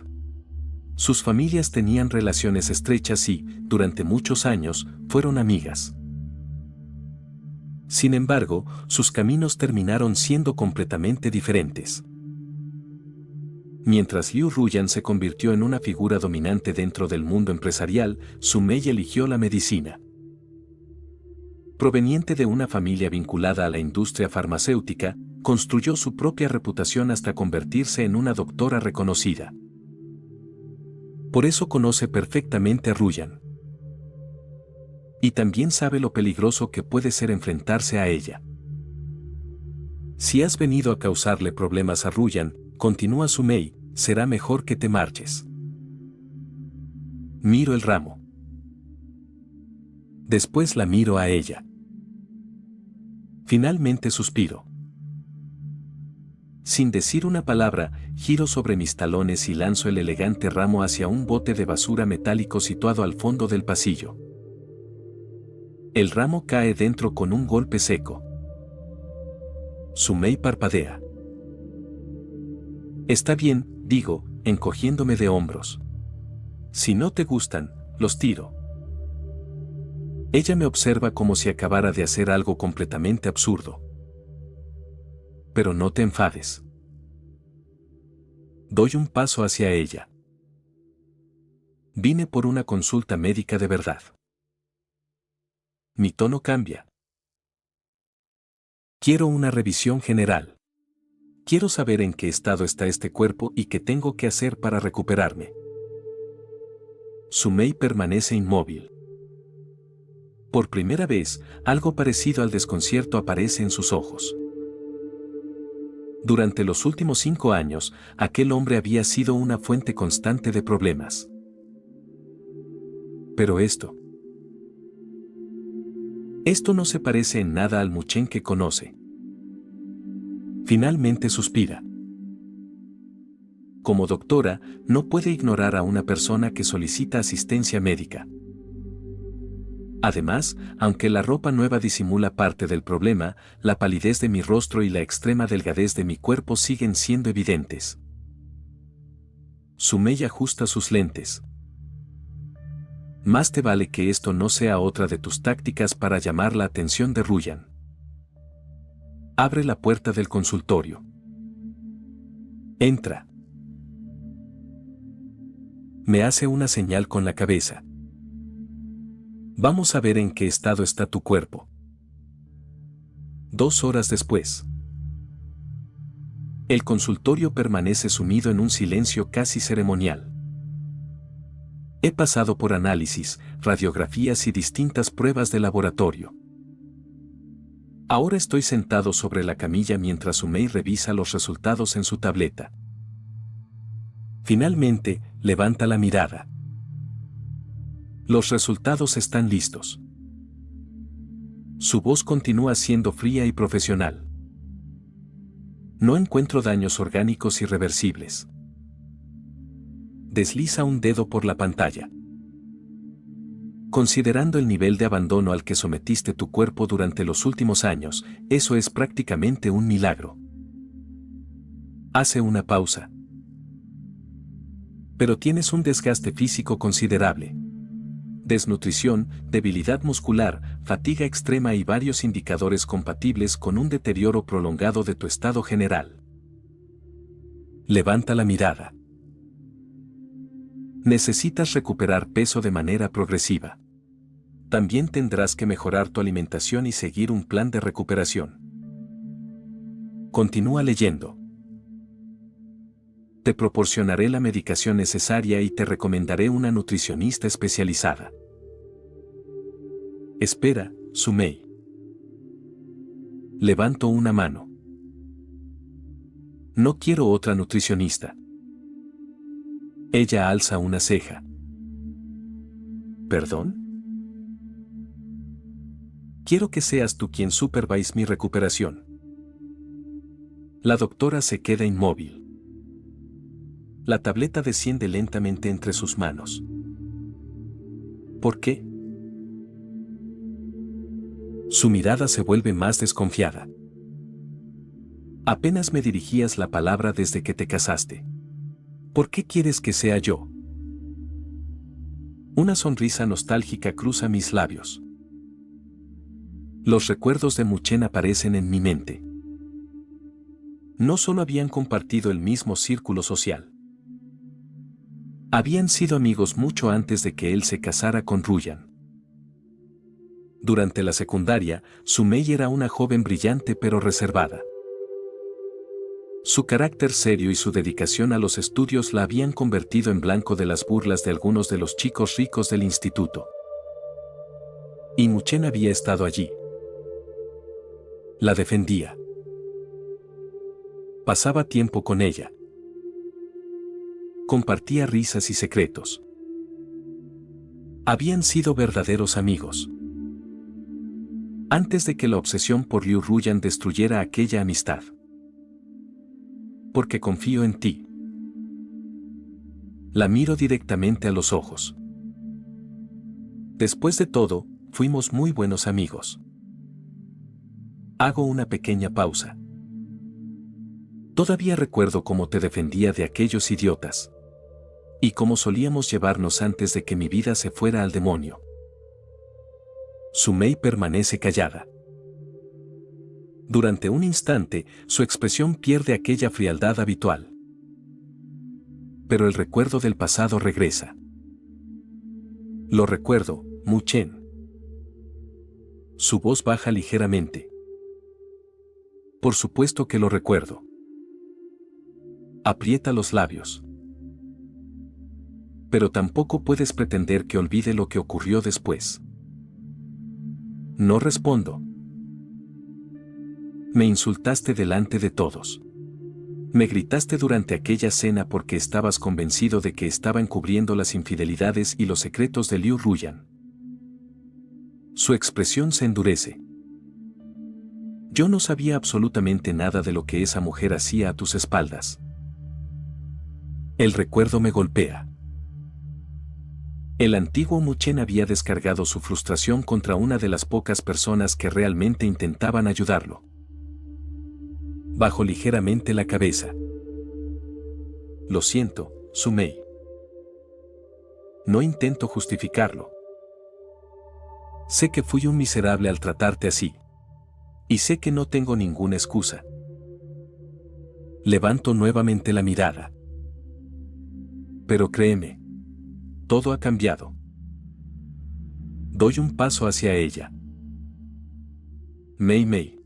Sus familias tenían relaciones estrechas y, durante muchos años, fueron amigas. Sin embargo, sus caminos terminaron siendo completamente diferentes. Mientras Liu Ruyan se convirtió en una figura dominante dentro del mundo empresarial, Sumei eligió la medicina. Proveniente de una familia vinculada a la industria farmacéutica, construyó su propia reputación hasta convertirse en una doctora reconocida. Por eso conoce perfectamente a Ruyan. Y también sabe lo peligroso que puede ser enfrentarse a ella. Si has venido a causarle problemas a Ruyan, continúa Sumei, será mejor que te marches. Miro el ramo. Después la miro a ella. Finalmente suspiro. Sin decir una palabra, giro sobre mis talones y lanzo el elegante ramo hacia un bote de basura metálico situado al fondo del pasillo. El ramo cae dentro con un golpe seco. Sumei parpadea. Está bien, digo, encogiéndome de hombros. Si no te gustan, los tiro. Ella me observa como si acabara de hacer algo completamente absurdo. Pero no te enfades. Doy un paso hacia ella. Vine por una consulta médica de verdad. Mi tono cambia. Quiero una revisión general. Quiero saber en qué estado está este cuerpo y qué tengo que hacer para recuperarme. Sumei permanece inmóvil. Por primera vez, algo parecido al desconcierto aparece en sus ojos. Durante los últimos 5 años, aquel hombre había sido una fuente constante de problemas. Pero esto no se parece en nada al Muchen que conoce. Finalmente suspira. Como doctora, no puede ignorar a una persona que solicita asistencia médica. Además, aunque la ropa nueva disimula parte del problema, la palidez de mi rostro y la extrema delgadez de mi cuerpo siguen siendo evidentes. Sumei ajusta sus lentes. Más te vale que esto no sea otra de tus tácticas para llamar la atención de Ruyan. Abre la puerta del consultorio. Entra. Me hace una señal con la cabeza. Vamos a ver en qué estado está tu cuerpo. 2 horas después. El consultorio permanece sumido en un silencio casi ceremonial. He pasado por análisis, radiografías y distintas pruebas de laboratorio. Ahora estoy sentado sobre la camilla mientras Sumei revisa los resultados en su tableta. Finalmente, levanta la mirada. Los resultados están listos. Su voz continúa siendo fría y profesional. No encuentro daños orgánicos irreversibles. Desliza un dedo por la pantalla. Considerando el nivel de abandono al que sometiste tu cuerpo durante los últimos años, eso es prácticamente un milagro. Hace una pausa. Pero tienes un desgaste físico considerable. Desnutrición, debilidad muscular, fatiga extrema y varios indicadores compatibles con un deterioro prolongado de tu estado general. Levanta la mirada. Necesitas recuperar peso de manera progresiva. También tendrás que mejorar tu alimentación y seguir un plan de recuperación. Continúa leyendo. Te proporcionaré la medicación necesaria y te recomendaré una nutricionista especializada. Espera, Sumei. Levanto una mano. No quiero otra nutricionista. Ella alza una ceja. ¿Perdón? Quiero que seas tú quien supervise mi recuperación. La doctora se queda inmóvil. La tableta desciende lentamente entre sus manos. ¿Por qué? Su mirada se vuelve más desconfiada. Apenas me dirigías la palabra desde que te casaste. ¿Por qué quieres que sea yo? Una sonrisa nostálgica cruza mis labios. Los recuerdos de Muchen aparecen en mi mente. No solo habían compartido el mismo círculo social. Habían sido amigos mucho antes de que él se casara con Ruyan. Durante la secundaria, Sumei era una joven brillante pero reservada. Su carácter serio y su dedicación a los estudios la habían convertido en blanco de las burlas de algunos de los chicos ricos del instituto. Y Muchen había estado allí. La defendía. Pasaba tiempo con ella. Compartía risas y secretos. Habían sido verdaderos amigos. Antes de que la obsesión por Liu Ruyan destruyera aquella amistad. Porque confío en ti. La miro directamente a los ojos. Después de todo, fuimos muy buenos amigos. Hago una pequeña pausa. Todavía recuerdo cómo te defendía de aquellos idiotas. Y cómo solíamos llevarnos antes de que mi vida se fuera al demonio. Sumei permanece callada. Durante un instante, su expresión pierde aquella frialdad habitual. Pero el recuerdo del pasado regresa. Lo recuerdo, Mu-chen. Su voz baja ligeramente. Por supuesto que lo recuerdo. Aprieta los labios. Pero tampoco puedes pretender que olvide lo que ocurrió después. No respondo. Me insultaste delante de todos. Me gritaste durante aquella cena porque estabas convencido de que estaba encubriendo las infidelidades y los secretos de Liu Ruyan. Su expresión se endurece. Yo no sabía absolutamente nada de lo que esa mujer hacía a tus espaldas. El recuerdo me golpea. El antiguo Mu-chen había descargado su frustración contra una de las pocas personas que realmente intentaban ayudarlo. Bajo ligeramente la cabeza. Lo siento, Sumei. No intento justificarlo. Sé que fui un miserable al tratarte así. Y sé que no tengo ninguna excusa. Levanto nuevamente la mirada. Pero créeme. Todo ha cambiado. Doy un paso hacia ella. Mei Mei.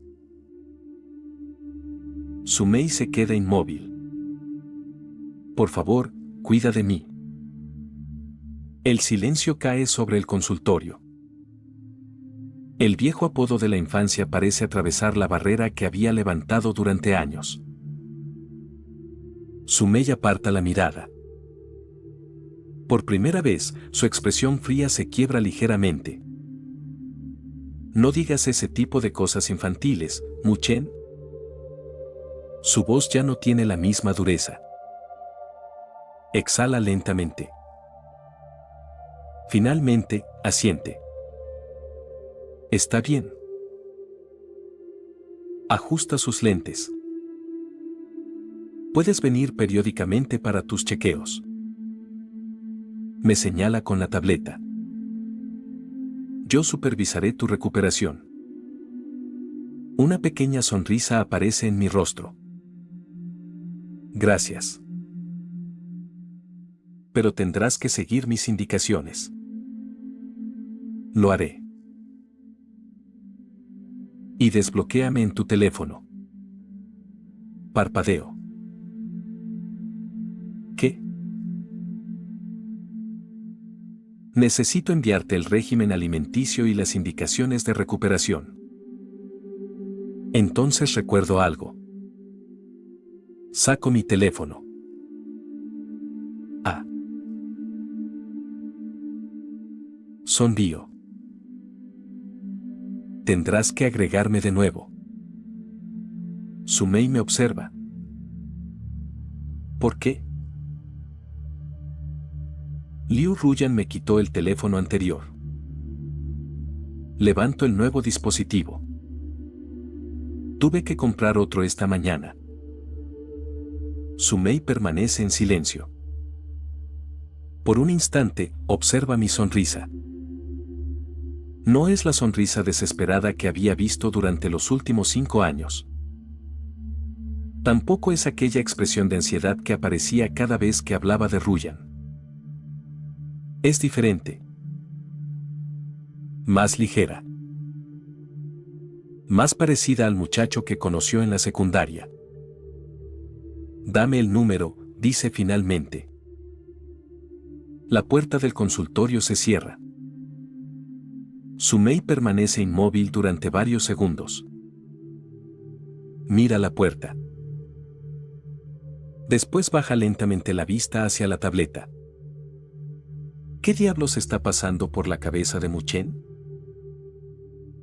Sumei se queda inmóvil. Por favor, cuida de mí. El silencio cae sobre el consultorio. El viejo apodo de la infancia parece atravesar la barrera que había levantado durante años. Sumei aparta la mirada. Por primera vez, su expresión fría se quiebra ligeramente. No digas ese tipo de cosas infantiles, Mu-chen. Su voz ya no tiene la misma dureza. Exhala lentamente. Finalmente, asiente. Está bien. Ajusta sus lentes. Puedes venir periódicamente para tus chequeos. Me señala con la tableta. Yo supervisaré tu recuperación. Una pequeña sonrisa aparece en mi rostro. Gracias. Pero tendrás que seguir mis indicaciones. Lo haré. Y desbloquéame en tu teléfono. Parpadeo. ¿Qué? Necesito enviarte el régimen alimenticio y las indicaciones de recuperación. Entonces recuerdo algo. Saco mi teléfono. Ah. Sonrío. Tendrás que agregarme de nuevo. Sumei me observa. ¿Por qué? Liu Ruyan me quitó el teléfono anterior. Levanto el nuevo dispositivo. Tuve que comprar otro esta mañana. Sumei permanece en silencio. Por un instante, observa mi sonrisa. No es la sonrisa desesperada que había visto durante los últimos 5 años. Tampoco es aquella expresión de ansiedad que aparecía cada vez que hablaba de Ruyan. Es diferente. Más ligera. Más parecida al muchacho que conoció en la secundaria. Dame el número, dice finalmente. La puerta del consultorio se cierra. Sumei permanece inmóvil durante varios segundos. Mira la puerta. Después baja lentamente la vista hacia la tableta. ¿Qué diablos está pasando por la cabeza de Mu-chen?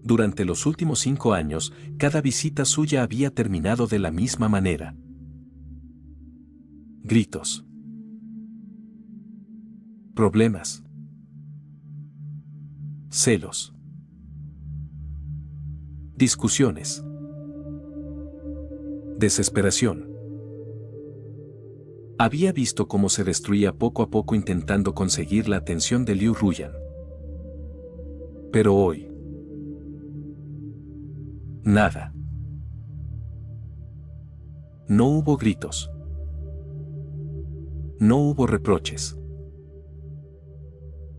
Durante los últimos 5 años, cada visita suya había terminado de la misma manera. Gritos. Problemas. Celos. Discusiones. Desesperación. Había visto cómo se destruía poco a poco intentando conseguir la atención de Liu Ruyan. Pero hoy... nada. No hubo gritos. No hubo reproches.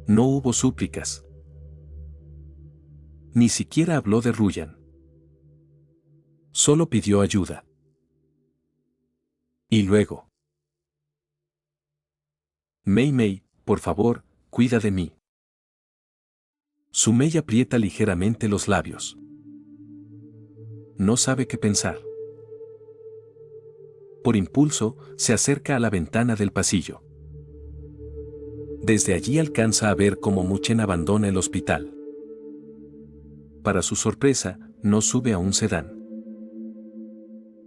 No hubo súplicas. Ni siquiera habló de Ruyan. Solo pidió ayuda. Y luego: Mei Mei, por favor, cuida de mí. Su Mei aprieta ligeramente los labios. No sabe qué pensar. Por impulso, se acerca a la ventana del pasillo. Desde allí alcanza a ver cómo Mu Chen abandona el hospital. Para su sorpresa, no sube a un sedán.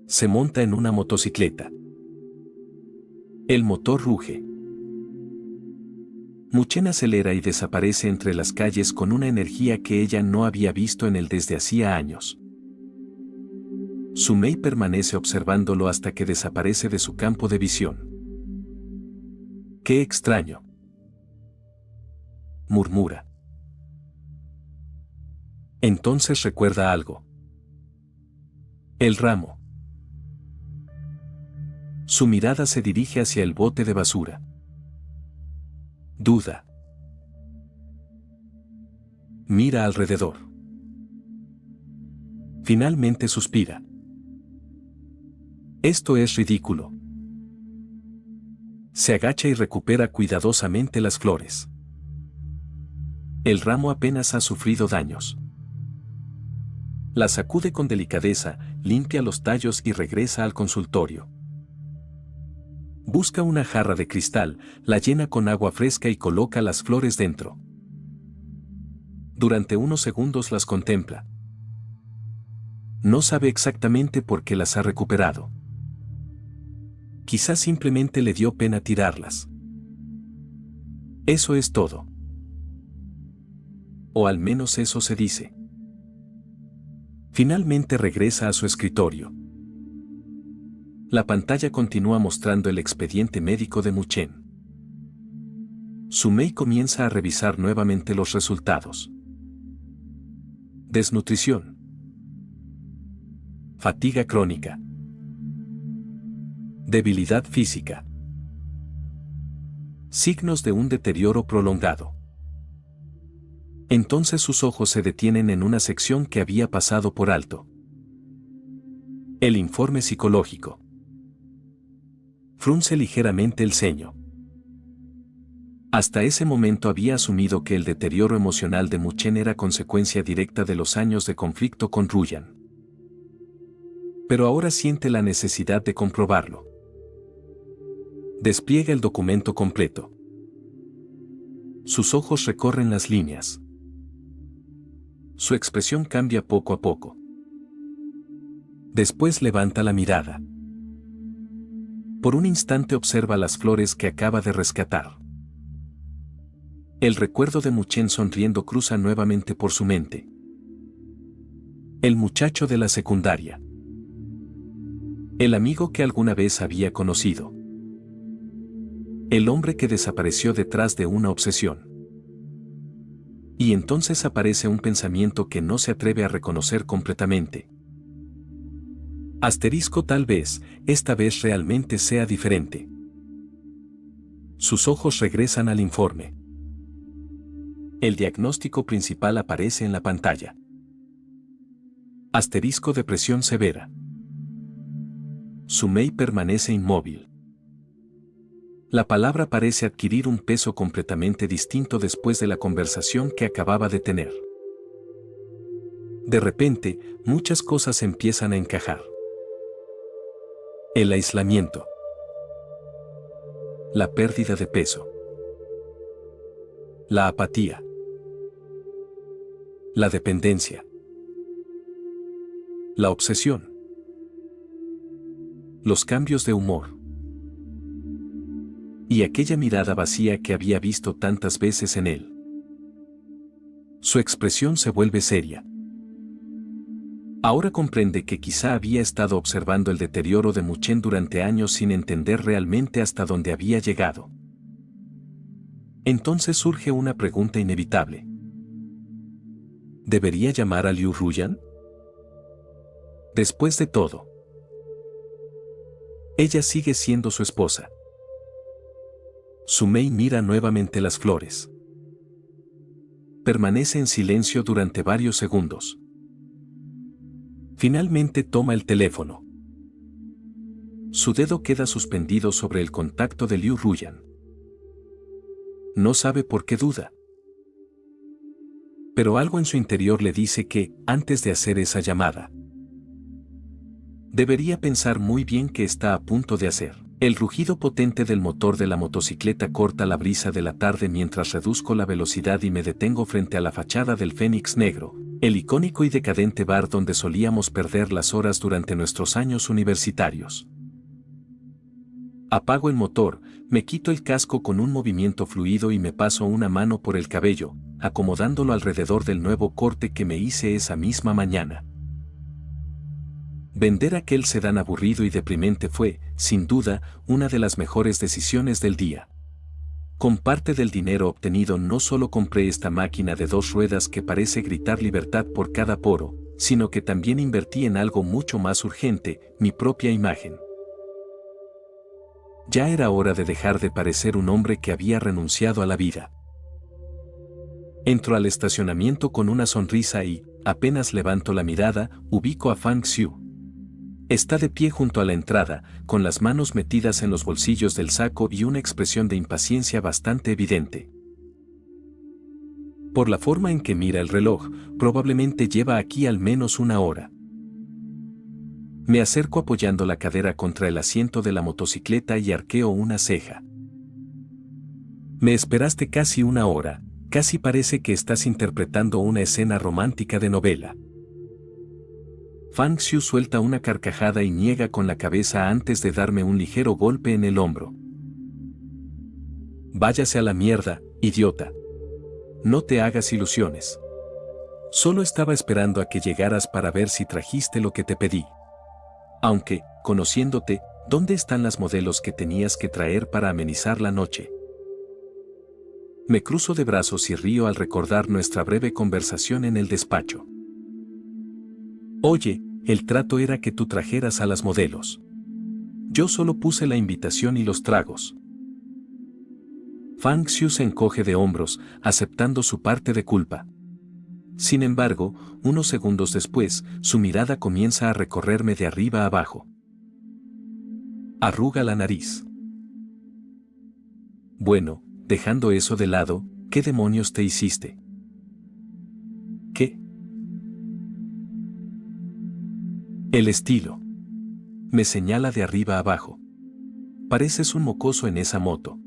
Se monta en una motocicleta. El motor ruge. Mu Chen acelera y desaparece entre las calles con una energía que ella no había visto en él desde hacía años. Su Mei permanece observándolo hasta que desaparece de su campo de visión. ¡Qué extraño!, murmura. Entonces recuerda algo. El ramo. Su mirada se dirige hacia el bote de basura. Duda. Mira alrededor. Finalmente suspira. Esto es ridículo. Se agacha y recupera cuidadosamente las flores. El ramo apenas ha sufrido daños. La sacude con delicadeza, limpia los tallos y regresa al consultorio. Busca una jarra de cristal, la llena con agua fresca y coloca las flores dentro. Durante unos segundos las contempla. No sabe exactamente por qué las ha recuperado. Quizás simplemente le dio pena tirarlas. Eso es todo. O al menos eso se dice. Finalmente regresa a su escritorio. La pantalla continúa mostrando el expediente médico de Mu Chen. Su Mei comienza a revisar nuevamente los resultados. Desnutrición. Fatiga crónica. Debilidad física. Signos de un deterioro prolongado. Entonces sus ojos se detienen en una sección que había pasado por alto. El informe psicológico. Frunce ligeramente el ceño. Hasta ese momento había asumido que el deterioro emocional de Mu Chen era consecuencia directa de los años de conflicto con Ruyan. Pero ahora siente la necesidad de comprobarlo. Despliega el documento completo. Sus ojos recorren las líneas. Su expresión cambia poco a poco. Después levanta la mirada. Por un instante observa las flores que acaba de rescatar. El recuerdo de Mu Chen sonriendo cruza nuevamente por su mente. El muchacho de la secundaria. El amigo que alguna vez había conocido. El hombre que desapareció detrás de una obsesión. Y entonces aparece un pensamiento que no se atreve a reconocer completamente. Asterisco, tal vez, esta vez realmente sea diferente. Sus ojos regresan al informe. El diagnóstico principal aparece en la pantalla. Asterisco, depresión severa. Su Mei permanece inmóvil. La palabra parece adquirir un peso completamente distinto después de la conversación que acababa de tener. De repente, muchas cosas empiezan a encajar. El aislamiento. La pérdida de peso. La apatía. La dependencia. La obsesión. Los cambios de humor. Y aquella mirada vacía que había visto tantas veces en él. Su expresión se vuelve seria. Ahora comprende que quizá había estado observando el deterioro de Muchen durante años sin entender realmente hasta dónde había llegado. Entonces surge una pregunta inevitable. ¿Debería llamar a Liu Ruyan? Después de todo, ella sigue siendo su esposa. Su Mei mira nuevamente las flores. Permanece en silencio durante varios segundos. Finalmente toma el teléfono. Su dedo queda suspendido sobre el contacto de Liu Ruyan. No sabe por qué duda. Pero algo en su interior le dice que, antes de hacer esa llamada, debería pensar muy bien qué está a punto de hacer. El rugido potente del motor de la motocicleta corta la brisa de la tarde mientras reduzco la velocidad y me detengo frente a la fachada del Fénix Negro, el icónico y decadente bar donde solíamos perder las horas durante nuestros años universitarios. Apago el motor, me quito el casco con un movimiento fluido y me paso una mano por el cabello, acomodándolo alrededor del nuevo corte que me hice esa misma mañana. Vender aquel sedán aburrido y deprimente fue, sin duda, una de las mejores decisiones del día. Con parte del dinero obtenido no solo compré esta máquina de 2 ruedas que parece gritar libertad por cada poro, sino que también invertí en algo mucho más urgente, mi propia imagen. Ya era hora de dejar de parecer un hombre que había renunciado a la vida. Entro al estacionamiento con una sonrisa y, apenas levanto la mirada, ubico a Fang Xiu. Está de pie junto a la entrada, con las manos metidas en los bolsillos del saco y una expresión de impaciencia bastante evidente. Por la forma en que mira el reloj, probablemente lleva aquí al menos una hora. Me acerco apoyando la cadera contra el asiento de la motocicleta y arqueo una ceja. Me esperaste casi una hora, casi parece que estás interpretando una escena romántica de novela. Fang Xiu suelta una carcajada y niega con la cabeza antes de darme un ligero golpe en el hombro. Váyase a la mierda, idiota. No te hagas ilusiones. Solo estaba esperando a que llegaras para ver si trajiste lo que te pedí. Aunque, conociéndote, ¿dónde están las modelos que tenías que traer para amenizar la noche? Me cruzo de brazos y río al recordar nuestra breve conversación en el despacho. Oye, el trato era que tú trajeras a las modelos. Yo solo puse la invitación y los tragos. Fang Xiu se encoge de hombros, aceptando su parte de culpa. Sin embargo, unos segundos después, su mirada comienza a recorrerme de arriba a abajo. Arruga la nariz. Bueno, dejando eso de lado, ¿qué demonios te hiciste? ¿Qué? El estilo. Me señala de arriba a abajo. Pareces un mocoso en esa moto.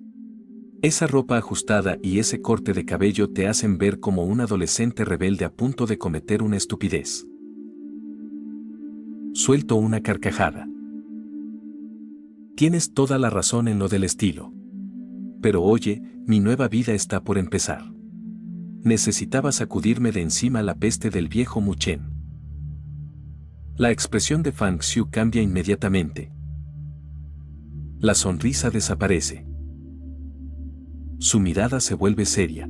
Esa ropa ajustada y ese corte de cabello te hacen ver como un adolescente rebelde a punto de cometer una estupidez. Suelto una carcajada. Tienes toda la razón en lo del estilo. Pero oye, mi nueva vida está por empezar. Necesitaba sacudirme de encima la peste del viejo Muchen. La expresión de Fang Xiu cambia inmediatamente. La sonrisa desaparece. Su mirada se vuelve seria.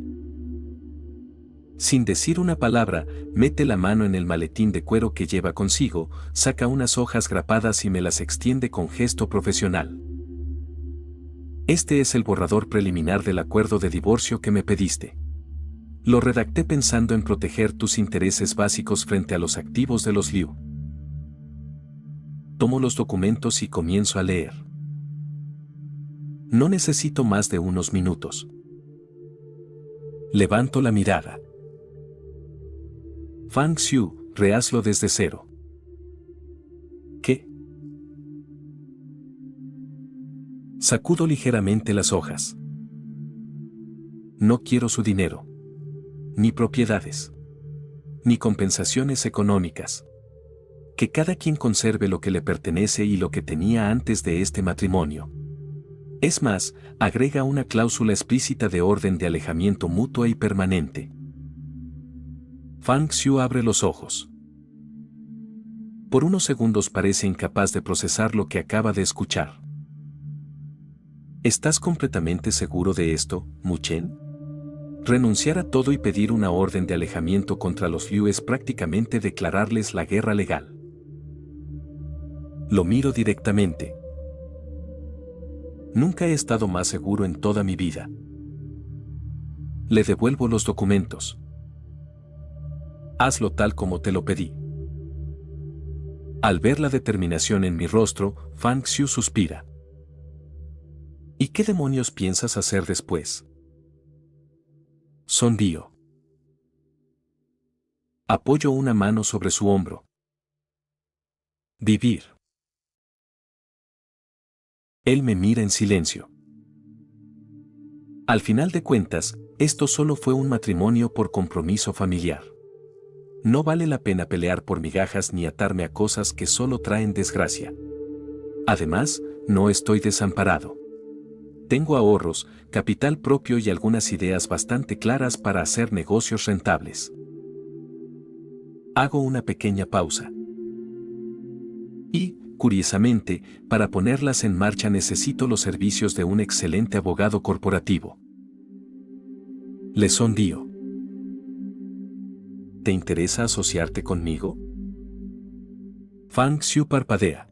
Sin decir una palabra, mete la mano en el maletín de cuero que lleva consigo, saca unas hojas grapadas y me las extiende con gesto profesional. Este es el borrador preliminar del acuerdo de divorcio que me pediste. Lo redacté pensando en proteger tus intereses básicos frente a los activos de los Liu. Tomo los documentos y comienzo a leer. No necesito más de unos minutos. Levanto la mirada. Fang Xiu, rehazlo desde cero. ¿Qué? Sacudo ligeramente las hojas. No quiero su dinero. Ni propiedades. Ni compensaciones económicas. Que cada quien conserve lo que le pertenece y lo que tenía antes de este matrimonio. Es más, agrega una cláusula explícita de orden de alejamiento mutua y permanente. Fang Xiu abre los ojos. Por unos segundos parece incapaz de procesar lo que acaba de escuchar. ¿Estás completamente seguro de esto, Mu-Chen? Renunciar a todo y pedir una orden de alejamiento contra los Liu es prácticamente declararles la guerra legal. Lo miro directamente. Nunca he estado más seguro en toda mi vida. Le devuelvo los documentos. Hazlo tal como te lo pedí. Al ver la determinación en mi rostro, Fang Xiu suspira. ¿Y qué demonios piensas hacer después? Sonrío. Apoyo una mano sobre su hombro. Vivir. Él me mira en silencio. Al final de cuentas, esto solo fue un matrimonio por compromiso familiar. No vale la pena pelear por migajas ni atarme a cosas que solo traen desgracia. Además, no estoy desamparado. Tengo ahorros, capital propio y algunas ideas bastante claras para hacer negocios rentables. Hago una pequeña pausa. Y, curiosamente, para ponerlas en marcha necesito los servicios de un excelente abogado corporativo. Le sonrío. ¿Te interesa asociarte conmigo? Fang Xiu parpadea.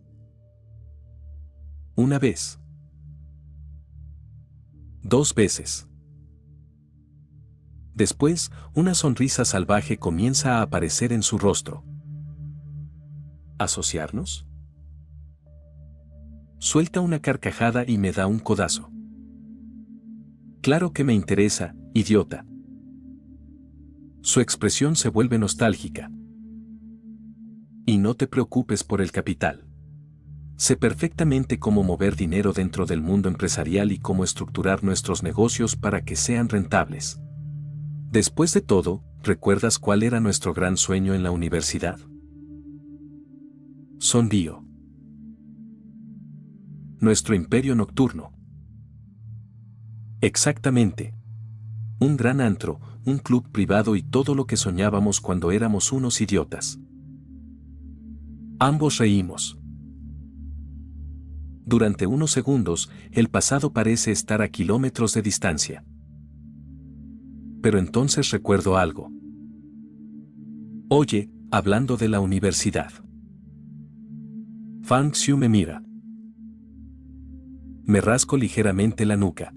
Una vez. 2 veces. Después, una sonrisa salvaje comienza a aparecer en su rostro. ¿Asociarnos? Suelta una carcajada y me da un codazo. Claro que me interesa, idiota. Su expresión se vuelve nostálgica. Y no te preocupes por el capital. Sé perfectamente cómo mover dinero dentro del mundo empresarial y cómo estructurar nuestros negocios para que sean rentables. Después de todo, ¿recuerdas cuál era nuestro gran sueño en la universidad? Sonrío. Nuestro imperio nocturno. Exactamente. Un gran antro, un club privado y todo lo que soñábamos cuando éramos unos idiotas. Ambos reímos. Durante unos segundos, el pasado parece estar a kilómetros de distancia. Pero entonces recuerdo algo. Oye, hablando de la universidad. Fang Xiu me mira. Me rasco ligeramente la nuca.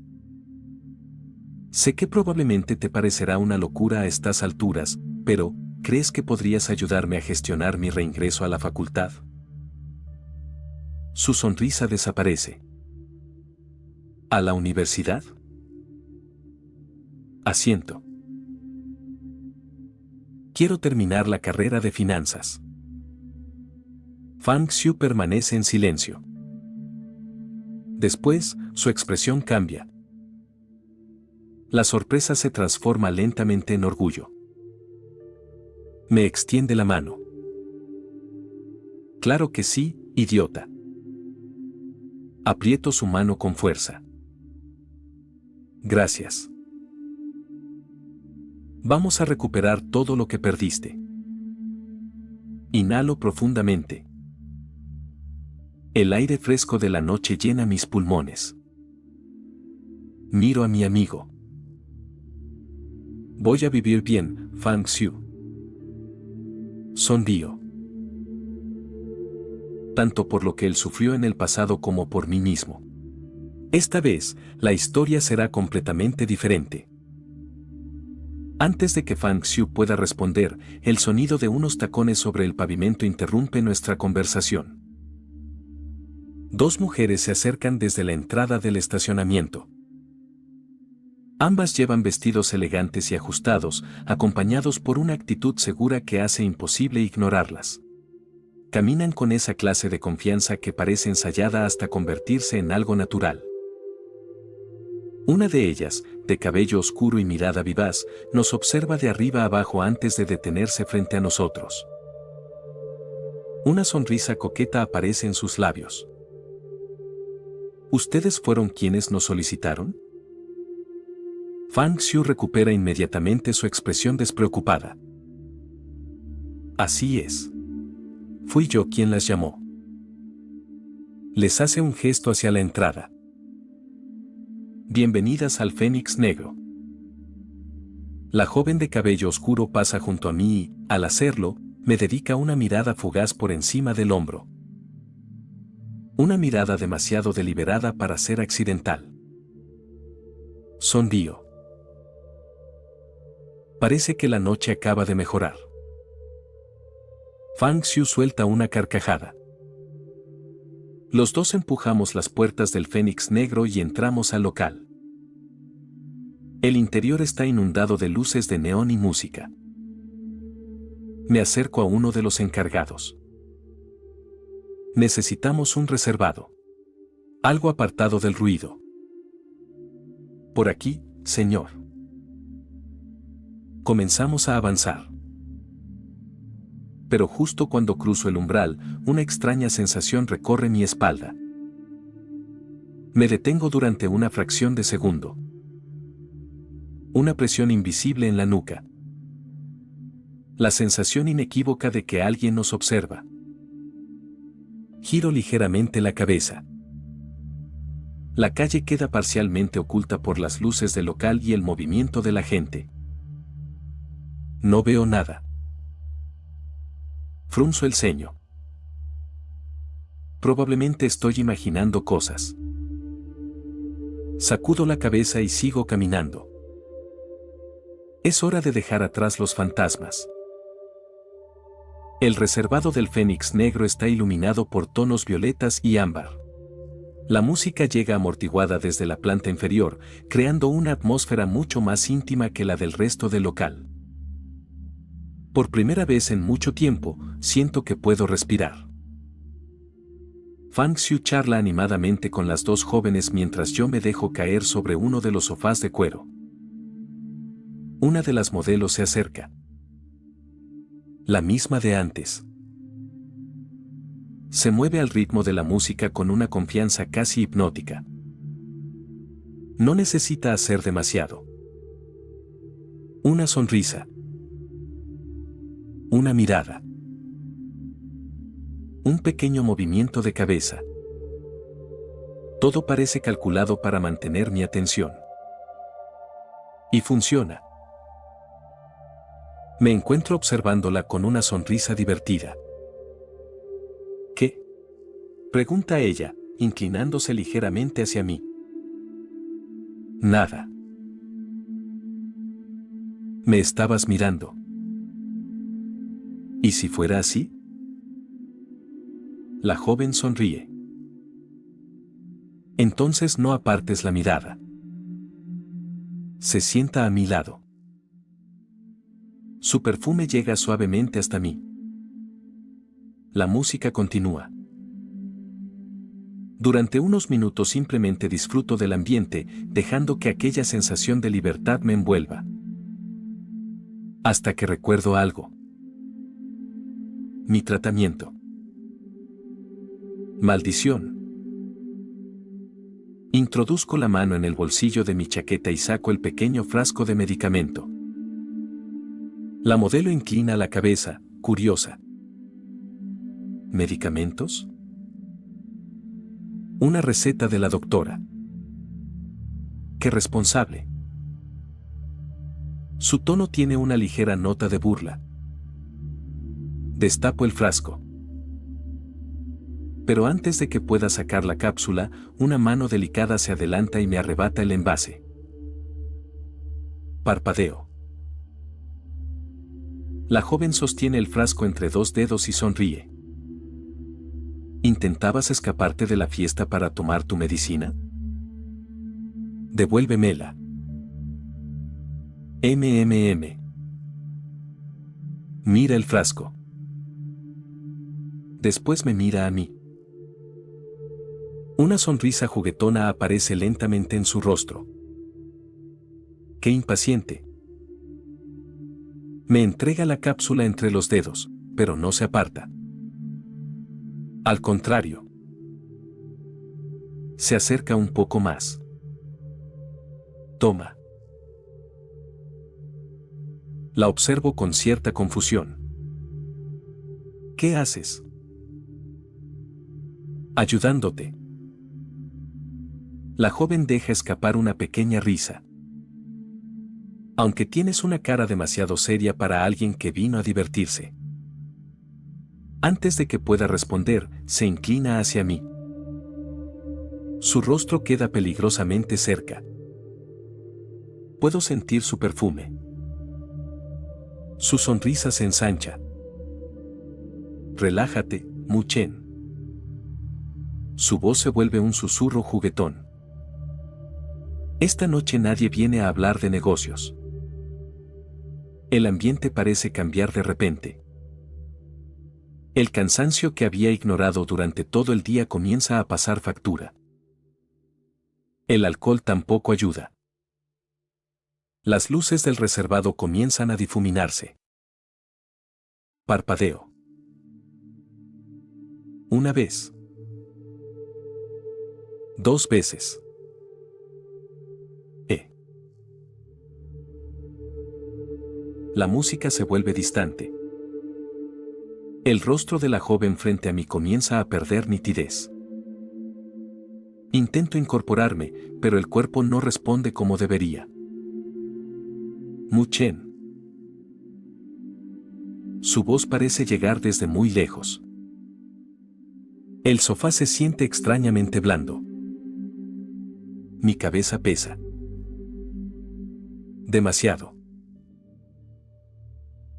Sé que probablemente te parecerá una locura a estas alturas, pero, ¿crees que podrías ayudarme a gestionar mi reingreso a la facultad? Su sonrisa desaparece. ¿A la universidad? Asiento. Quiero terminar la carrera de finanzas. Fang Xiu permanece en silencio. Después, su expresión cambia. La sorpresa se transforma lentamente en orgullo. Me extiende la mano. Claro que sí, idiota. Aprieto su mano con fuerza. Gracias. Vamos a recuperar todo lo que perdiste. Inhalo profundamente. El aire fresco de la noche llena mis pulmones. Miro a mi amigo. Voy a vivir bien, Fang Xiu. Sonrío. Tanto por lo que él sufrió en el pasado como por mí mismo. Esta vez, la historia será completamente diferente. Antes de que Fang Xiu pueda responder, el sonido de unos tacones sobre el pavimento interrumpe nuestra conversación. 2 mujeres se acercan desde la entrada del estacionamiento. Ambas llevan vestidos elegantes y ajustados, acompañados por una actitud segura que hace imposible ignorarlas. Caminan con esa clase de confianza que parece ensayada hasta convertirse en algo natural. Una de ellas, de cabello oscuro y mirada vivaz, nos observa de arriba abajo antes de detenerse frente a nosotros. Una sonrisa coqueta aparece en sus labios. ¿Ustedes fueron quienes nos solicitaron? Fang Xiu recupera inmediatamente su expresión despreocupada. Así es. Fui yo quien las llamó. Les hace un gesto hacia la entrada. Bienvenidas al Fénix Negro. La joven de cabello oscuro pasa junto a mí y, al hacerlo, me dedica una mirada fugaz por encima del hombro. Una mirada demasiado deliberada para ser accidental. Sonrío. Parece que la noche acaba de mejorar. Fang Xiu suelta una carcajada. Los dos empujamos las puertas del Fénix Negro y entramos al local. El interior está inundado de luces de neón y música. Me acerco a uno de los encargados. Necesitamos un reservado. Algo apartado del ruido. Por aquí, señor. Comenzamos a avanzar. Pero justo cuando cruzo el umbral, una extraña sensación recorre mi espalda. Me detengo durante una fracción de segundo. Una presión invisible en la nuca. La sensación inequívoca de que alguien nos observa. Giro ligeramente la cabeza. La calle queda parcialmente oculta por las luces del local y el movimiento de la gente. No veo nada. Frunzo el ceño. Probablemente estoy imaginando cosas. Sacudo la cabeza y sigo caminando. Es hora de dejar atrás los fantasmas. El reservado del Fénix Negro está iluminado por tonos violetas y ámbar. La música llega amortiguada desde la planta inferior, creando una atmósfera mucho más íntima que la del resto del local. Por primera vez en mucho tiempo, siento que puedo respirar. Fang Xiu charla animadamente con las dos jóvenes mientras yo me dejo caer sobre uno de los sofás de cuero. Una de las modelos se acerca. La misma de antes. Se mueve al ritmo de la música con una confianza casi hipnótica. No necesita hacer demasiado. Una sonrisa. Una mirada. Un pequeño movimiento de cabeza. Todo parece calculado para mantener mi atención. Y funciona. Me encuentro observándola con una sonrisa divertida. ¿Qué? Pregunta ella, inclinándose ligeramente hacia mí. Nada. Me estabas mirando. ¿Y si fuera así? La joven sonríe. Entonces no apartes la mirada. Se sienta a mi lado. Su perfume llega suavemente hasta mí. La música continúa. Durante unos minutos simplemente disfruto del ambiente, dejando que aquella sensación de libertad me envuelva. Hasta que recuerdo algo. Mi tratamiento. Maldición. Introduzco la mano en el bolsillo de mi chaqueta y saco el pequeño frasco de medicamento. La modelo inclina la cabeza, curiosa. ¿Medicamentos? Una receta de la doctora. ¡Qué responsable! Su tono tiene una ligera nota de burla. Destapo el frasco. Pero antes de que pueda sacar la cápsula, una mano delicada se adelanta y me arrebata el envase. Parpadeo. La joven sostiene el frasco entre dos dedos y sonríe. ¿Intentabas escaparte de la fiesta para tomar tu medicina? Devuélvemela. MMM. Mira el frasco. Después me mira a mí. Una sonrisa juguetona aparece lentamente en su rostro. ¡Qué impaciente! Me entrega la cápsula entre los dedos, pero no se aparta. Al contrario. Se acerca un poco más. Toma. La observo con cierta confusión. ¿Qué haces? Ayudándote. La joven deja escapar una pequeña risa. Aunque tienes una cara demasiado seria para alguien que vino a divertirse. Antes de que pueda responder, se inclina hacia mí. Su rostro queda peligrosamente cerca. Puedo sentir su perfume. Su sonrisa se ensancha. Relájate, Mu-Chen. Su voz se vuelve un susurro juguetón. Esta noche nadie viene a hablar de negocios. El ambiente parece cambiar de repente. El cansancio que había ignorado durante todo el día comienza a pasar factura. El alcohol tampoco ayuda. Las luces del reservado comienzan a difuminarse. Parpadeo. Una vez. 2 veces. La música se vuelve distante. El rostro de la joven frente a mí comienza a perder nitidez. Intento incorporarme, pero el cuerpo no responde como debería. Mu-Chen. Su voz parece llegar desde muy lejos. El sofá se siente extrañamente blando. Mi cabeza pesa. Demasiado.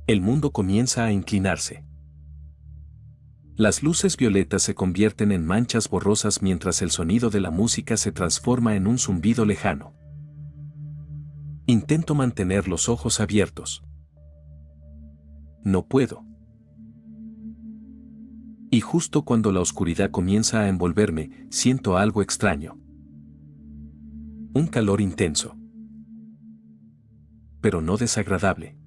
El mundo comienza a inclinarse. Las luces violetas se convierten en manchas borrosas mientras el sonido de la música se transforma en un zumbido lejano. Intento mantener los ojos abiertos. No puedo. Y justo cuando la oscuridad comienza a envolverme, siento algo extraño. Un calor intenso. Pero no desagradable.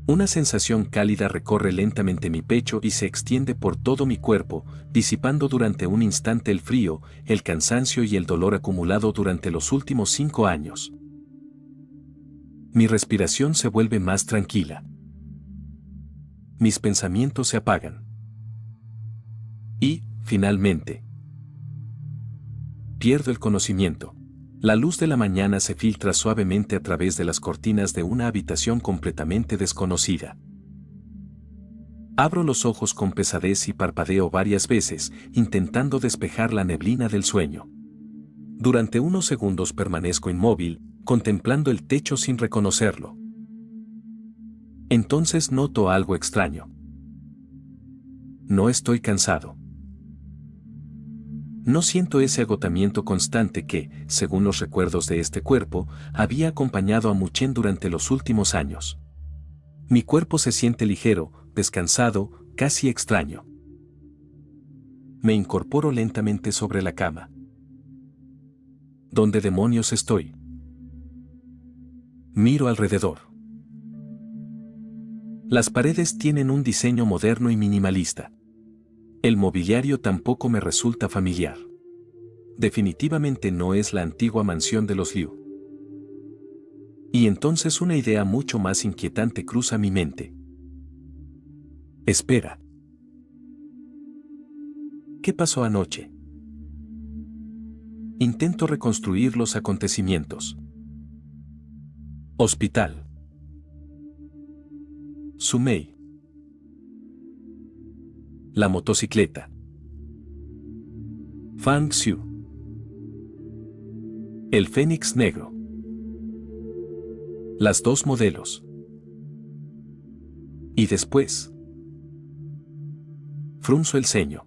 Una sensación cálida recorre lentamente mi pecho y se extiende por todo mi cuerpo, disipando durante un instante el frío, el cansancio y el dolor acumulado durante los últimos 5 años. Mi respiración se vuelve más tranquila. Mis pensamientos se apagan. Y, finalmente, pierdo el conocimiento. La luz de la mañana se filtra suavemente a través de las cortinas de una habitación completamente desconocida. Abro los ojos con pesadez y parpadeo varias veces, intentando despejar la neblina del sueño. Durante unos segundos permanezco inmóvil, contemplando el techo sin reconocerlo. Entonces noto algo extraño. No estoy cansado. No siento ese agotamiento constante que, según los recuerdos de este cuerpo, había acompañado a Mu-Chen durante los últimos años. Mi cuerpo se siente ligero, descansado, casi extraño. Me incorporo lentamente sobre la cama. ¿Dónde demonios estoy? Miro alrededor. Las paredes tienen un diseño moderno y minimalista. El mobiliario tampoco me resulta familiar. Definitivamente no es la antigua mansión de los Liu. Y entonces una idea mucho más inquietante cruza mi mente. Espera. ¿Qué pasó anoche? Intento reconstruir los acontecimientos. Hospital. Sumei. La motocicleta. Fang Xiu. El Fénix Negro. Las 2 modelos. Y después. Frunzo el ceño.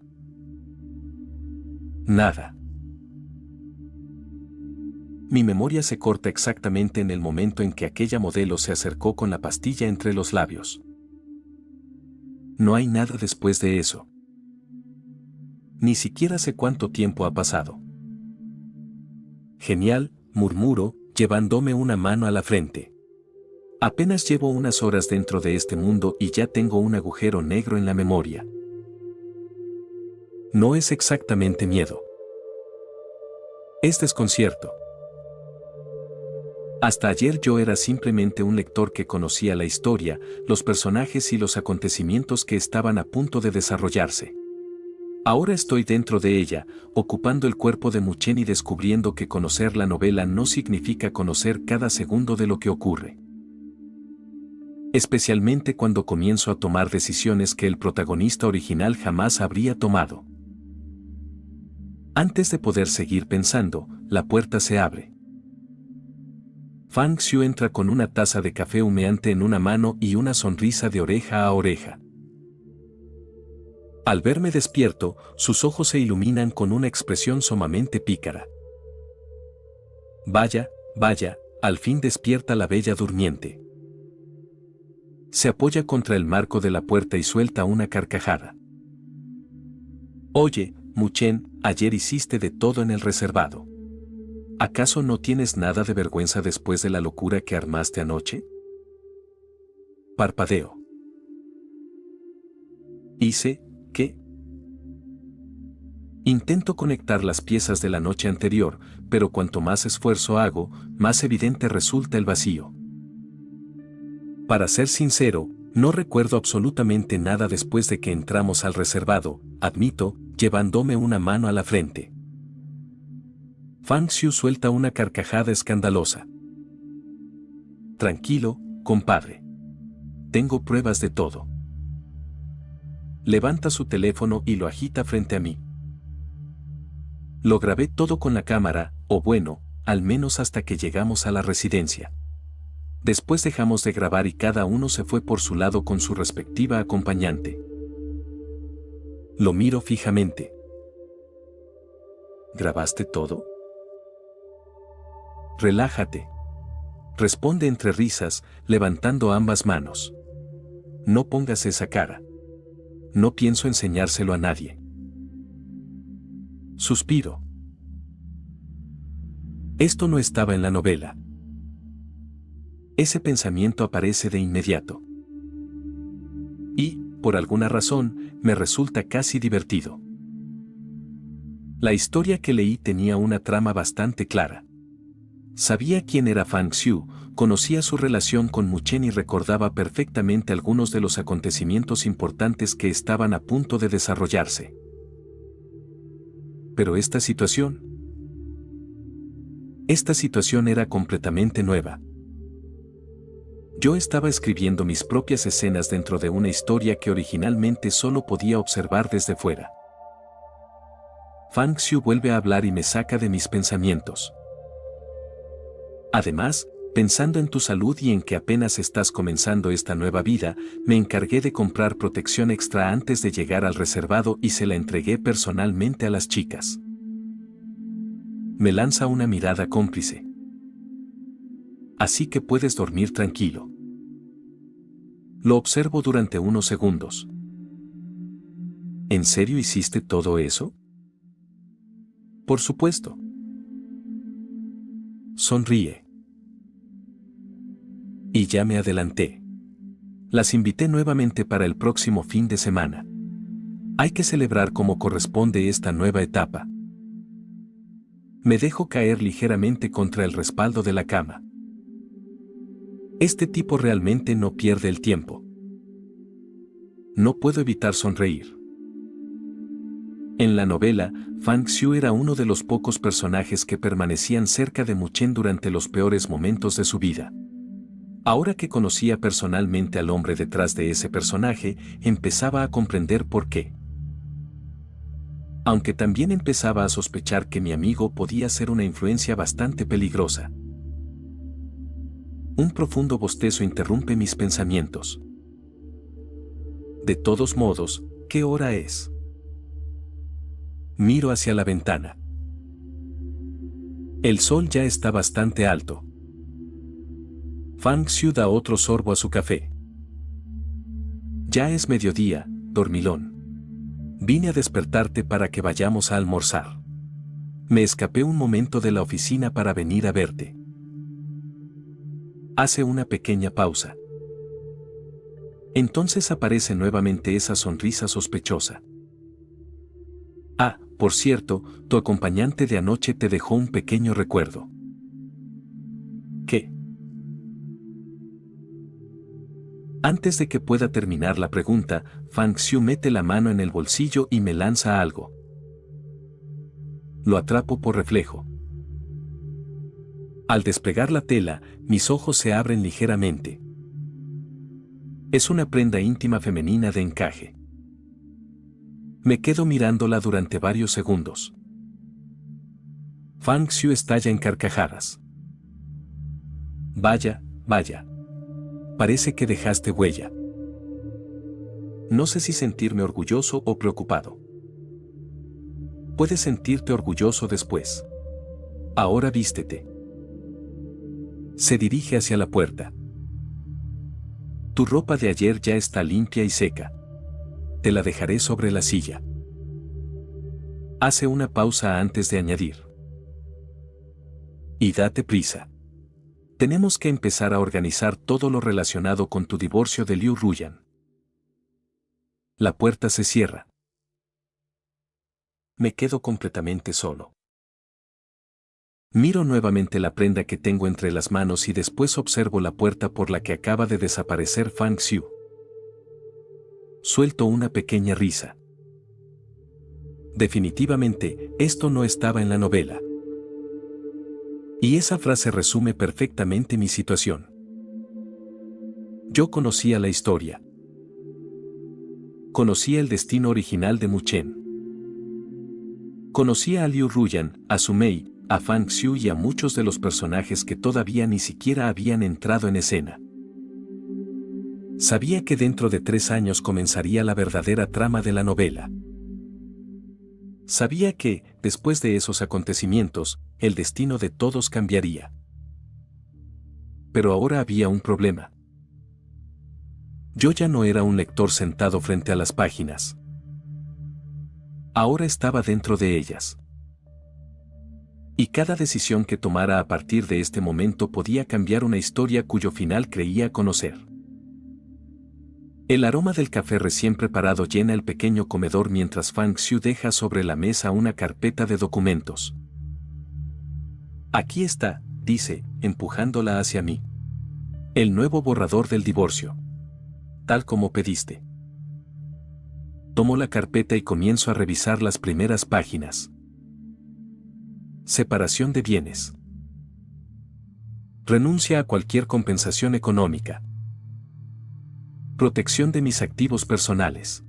Nada. Mi memoria se corta exactamente en el momento en que aquella modelo se acercó con la pastilla entre los labios. No hay nada después de eso. Ni siquiera sé cuánto tiempo ha pasado. Genial, murmuro, llevándome una mano a la frente. Apenas llevo unas horas dentro de este mundo y ya tengo un agujero negro en la memoria. No es exactamente miedo. Es desconcierto. Hasta ayer yo era simplemente un lector que conocía la historia, los personajes y los acontecimientos que estaban a punto de desarrollarse. Ahora estoy dentro de ella, ocupando el cuerpo de Muchen y descubriendo que conocer la novela no significa conocer cada segundo de lo que ocurre. Especialmente cuando comienzo a tomar decisiones que el protagonista original jamás habría tomado. Antes de poder seguir pensando, la puerta se abre. Fang Xiu entra con una taza de café humeante en una mano y una sonrisa de oreja a oreja. Al verme despierto, sus ojos se iluminan con una expresión sumamente pícara. Vaya, vaya, al fin despierta la bella durmiente. Se apoya contra el marco de la puerta y suelta una carcajada. Oye, Muchen, ayer hiciste de todo en el reservado. ¿Acaso no tienes nada de vergüenza después de la locura que armaste anoche? Parpadeo. ¿Hice qué? Intento conectar las piezas de la noche anterior, pero cuanto más esfuerzo hago, más evidente resulta el vacío. Para ser sincero, no recuerdo absolutamente nada después de que entramos al reservado, admito, llevándome una mano a la frente. Fang Xiu suelta una carcajada escandalosa. Tranquilo, compadre. Tengo pruebas de todo. Levanta su teléfono y lo agita frente a mí. Lo grabé todo con la cámara, o bueno, al menos hasta que llegamos a la residencia. Después dejamos de grabar y cada uno se fue por su lado con su respectiva acompañante. Lo miro fijamente. ¿Grabaste todo? Relájate. Responde entre risas, levantando ambas manos. No pongas esa cara. No pienso enseñárselo a nadie. Suspiro. Esto no estaba en la novela. Ese pensamiento aparece de inmediato. Y, por alguna razón, me resulta casi divertido. La historia que leí tenía una trama bastante clara. Sabía quién era Fang Xiu, conocía su relación con Muchen y recordaba perfectamente algunos de los acontecimientos importantes que estaban a punto de desarrollarse. Pero esta situación era completamente nueva. Yo estaba escribiendo mis propias escenas dentro de una historia que originalmente solo podía observar desde fuera. Fang Xiu vuelve a hablar y me saca de mis pensamientos. Además, pensando en tu salud y en que apenas estás comenzando esta nueva vida, me encargué de comprar protección extra antes de llegar al reservado y se la entregué personalmente a las chicas. Me lanza una mirada cómplice. Así que puedes dormir tranquilo. Lo observo durante unos segundos. ¿En serio hiciste todo eso? Por supuesto. Sonríe. Y ya me adelanté. Las invité nuevamente para el próximo fin de semana. Hay que celebrar como corresponde esta nueva etapa. Me dejo caer ligeramente contra el respaldo de la cama. Este tipo realmente no pierde el tiempo. No puedo evitar sonreír. En la novela, Fang Xiu era uno de los pocos personajes que permanecían cerca de Muchen durante los peores momentos de su vida. Ahora que conocía personalmente al hombre detrás de ese personaje, empezaba a comprender por qué. Aunque también empezaba a sospechar que mi amigo podía ser una influencia bastante peligrosa. Un profundo bostezo interrumpe mis pensamientos. De todos modos, ¿qué hora es? Miro hacia la ventana. El sol ya está bastante alto. Fang Xiu da otro sorbo a su café. Ya es mediodía, dormilón. Vine a despertarte para que vayamos a almorzar. Me escapé un momento de la oficina para venir a verte. Hace una pequeña pausa. Entonces aparece nuevamente esa sonrisa sospechosa. Ah, por cierto, tu acompañante de anoche te dejó un pequeño recuerdo. ¿Qué? Antes de que pueda terminar la pregunta, Fang Xiu mete la mano en el bolsillo y me lanza algo. Lo atrapo por reflejo. Al desplegar la tela, mis ojos se abren ligeramente. Es una prenda íntima femenina de encaje. Me quedo mirándola durante varios segundos. Fang Xiu estalla en carcajadas. Vaya, vaya. Parece que dejaste huella. No sé si sentirme orgulloso o preocupado. Puedes sentirte orgulloso después. Ahora vístete. Se dirige hacia la puerta. Tu ropa de ayer ya está limpia y seca. Te la dejaré sobre la silla. Hace una pausa antes de añadir. Y date prisa. Tenemos que empezar a organizar todo lo relacionado con tu divorcio de Liu Ruyan. La puerta se cierra. Me quedo completamente solo. Miro nuevamente la prenda que tengo entre las manos y después observo la puerta por la que acaba de desaparecer Fang Xiu. Suelto una pequeña risa. Definitivamente, esto no estaba en la novela. Y esa frase resume perfectamente mi situación. Yo conocía la historia. Conocía el destino original de Mu Chen. Conocía a Liu Ruyan, a Su Mei, a Fang Xiu y a muchos de los personajes que todavía ni siquiera habían entrado en escena. Sabía que dentro de 3 años comenzaría la verdadera trama de la novela. Sabía que, después de esos acontecimientos, el destino de todos cambiaría. Pero ahora había un problema. Yo ya no era un lector sentado frente a las páginas. Ahora estaba dentro de ellas. Y cada decisión que tomara a partir de este momento podía cambiar una historia cuyo final creía conocer. El aroma del café recién preparado llena el pequeño comedor mientras Fang Xiu deja sobre la mesa una carpeta de documentos. Aquí está, dice, empujándola hacia mí. El nuevo borrador del divorcio. Tal como pediste. Tomo la carpeta y comienzo a revisar las primeras páginas. Separación de bienes. Renuncia a cualquier compensación económica. Protección de mis activos personales.